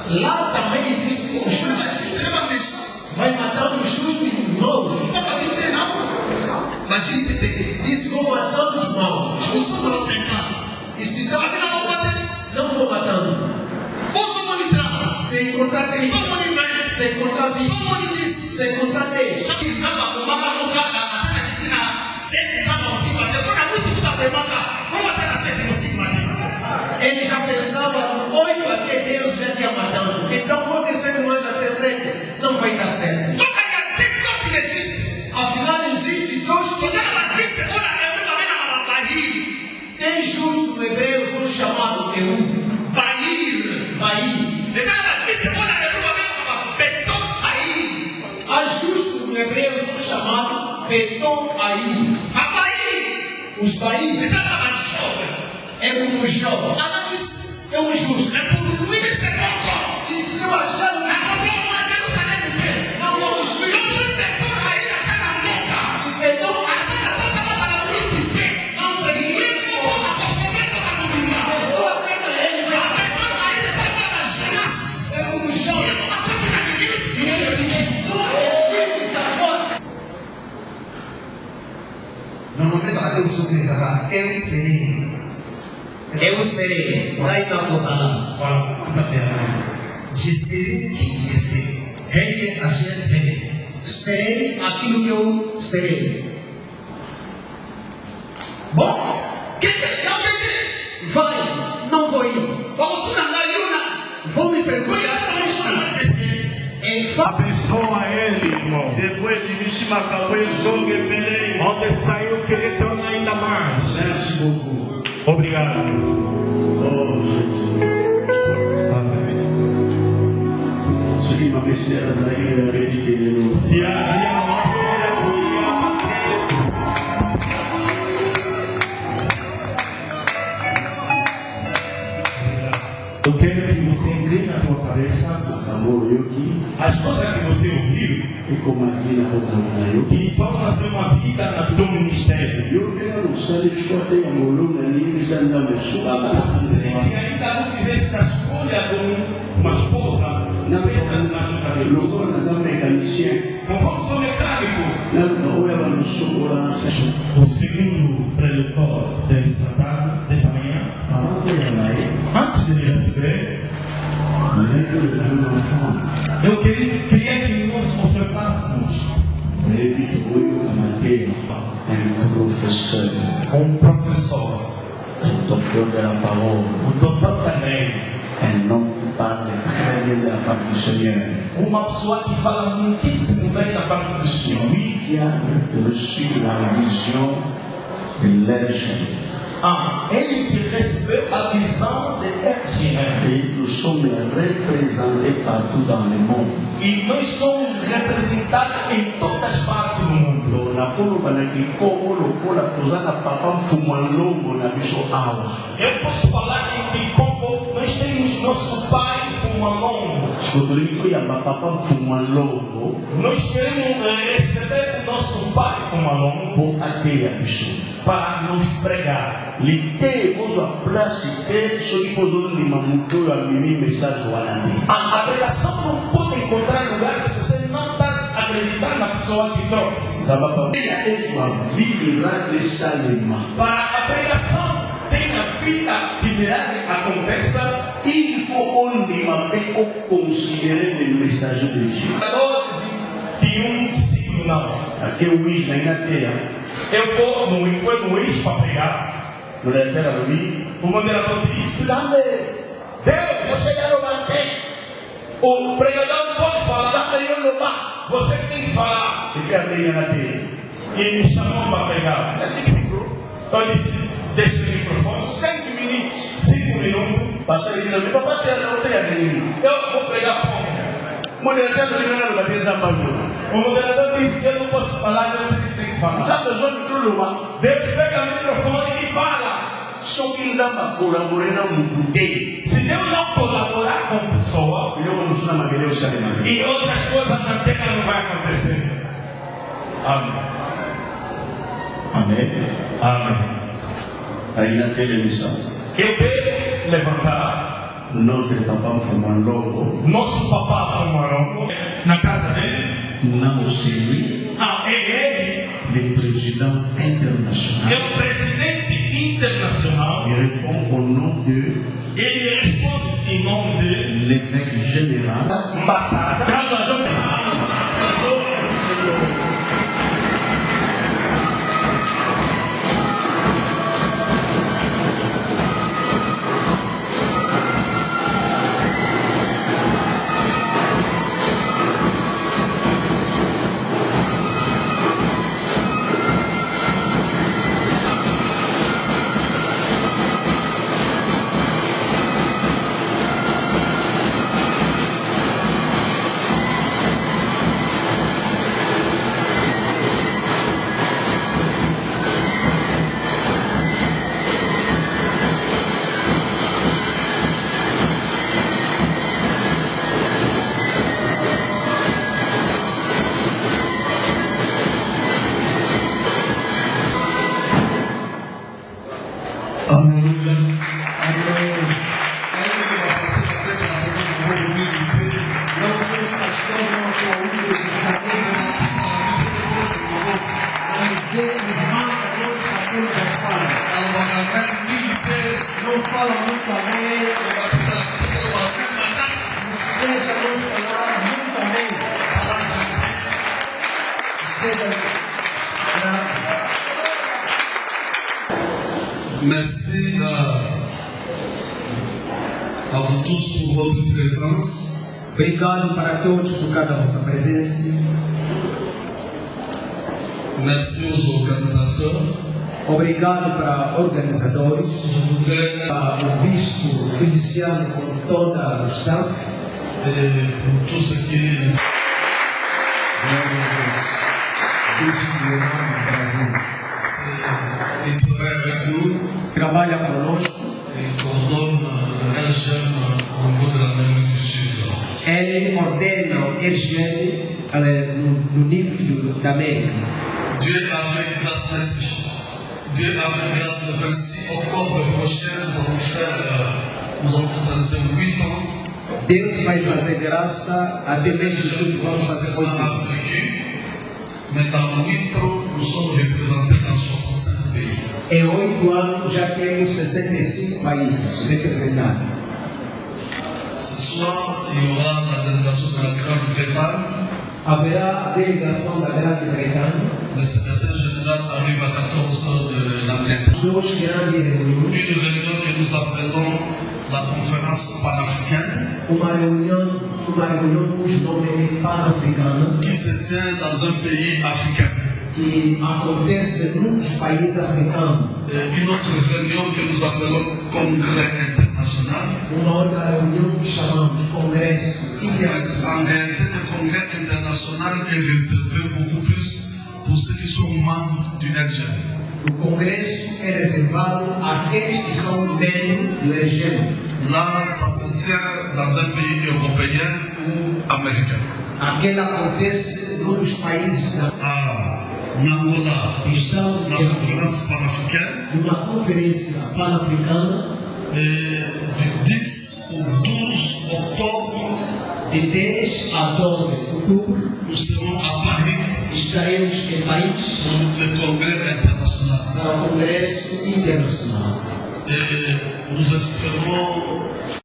Lá também existe o justo. Vai matando os justos e maus. Diz: vou matando os maus. E se não vou matando. Se encontrar 3, se encontrar 20, se encontrar 10. Ele já pensava 8 até Deus já tinha matando. Então vou descer mais até 7. Não vai dar certo. Afinal existe 2 que tem justo no hebreu, são chamados Eú. Baí. A justo no hebreu são chamados Beton Aí. Os Baí é como Jó. É um justo. E se eu achar um não vou destruir. Beton não precisa. Eu serei. Vai na Mozala. Voilà, ça fait je serai qui je serai. Rei a gente rei. Serei aquilo que eu serei. Bom, que é? Vai, não vou ir. Vamos tudo andar Vão me perguntar. Abençoa ele, irmão. Depois de vestir Macau, jogo e pelei. Onde saiu, que ele torne ainda mais. Merci beaucoup. Obrigado. Oh, Jesus. Amém. Ce qui m'a baissé à la zaïre, il Se havia uma aleluia. Eu quero que você incline na tua cabeça as coisas que você ouviu que podem fazer uma vida no teu ministério. Se ainda não fizesse a escolha de uma esposa, pensa na sua cabeça. Conforme sou mecânico, o segundo preletor dessa manhã, antes de me receber, eu queria que nós nos preparássemos. Professor, o doutor também, uma pessoa que fala muitíssimo bem da parte do Senhor. Ele que recebeu a visão de RGM. E nós somos representados em todas as partes do mundo. Eu posso falar em Kikongo, nós temos nosso pai Fumalongo. Nós queremos receber o nosso pai Fumalongo para nos pregar. A pregação não pode encontrar lugar se você não está acreditando na pessoa que trouxe. Para a pregação tenha vida que milagre aconteça. Il faut considérer les messages de Dieu. De ciclo não. Eu vou no Ix para pregar. O moderador disse: Deus, o pregador não pode falar. Você tem que falar. E me chamou para pregar. Eu disse: deixa o microfone 5 minutos. Eu vou pregar como? O moderador disse: eu não posso falar, Deus tem que falar. Deus pega o microfone e fala. Se Deus não colaborar com a pessoa, e outras coisas na terra não vai acontecer. Amém. Amém. Amém. Aí na televisão. Eu quero levantar nosso papá Fumalongo na casa dele. Não sei. É ele. Le président international. É o presidente internacional. Il répond au nom de. Ele responde em nome de l'évêque général. Batata. fala muito amém. Deixa nós falar muito amém. Esteja grato. Merci à vous tous pour votre présence. Obrigado para todos por cada vossa presença. Merci aux organisateurs. Obrigado para organizadores, para o bispo Feliciano com toda o staff. Et pour tous ceux qui travaillent avec nous Trabalha conosco. et coordonnent le LGM au niveau de l'Amérique du Sud. Ele ordena o RGM no nível da América. Dieu a fait grâce le 26 octobre prochain, nous allons totaliser 8 ans. Deus vai fazer graça até mês de julho, vamos fazer 8 anos. Mais dans 8 ans, nous sommes représentés dans 65 pays. Em 8 anos já temos 65 países representados. Ce soir, il y aura la délégation de la Grande-Bretagne. Haverá a delegação da Grã-Bretanha. Le secrétaire général arrive à 14h de l'Angleterre. Duas grandes reuniões. Une réunion que nous appelons la conférence panafricaine, Uma reunião cujo nome é Pan-Africana, qui se tient dans un pays africain. que acontece nos países africanos. Et une autre réunion que nous appelons Congrès international. Uma outra reunião que chamamos Congresso Internacional. En réalité, le Congrès international est réservé beaucoup plus pour ceux qui sont membres du RGM. O Congresso é reservado àqueles que são membros do RGM. Là, ça se tient dans un pays européen ou américain. Aquele acontece nos países da En Angola, estão la conférence panafricaine, numa conferência pan-africana et du 10 au 12 octobre, de 10 a 12 de outubro. nous serons à Paris Estaremos em Paris pour le Congrès international. para o Congresso Internacional. Et nous espérons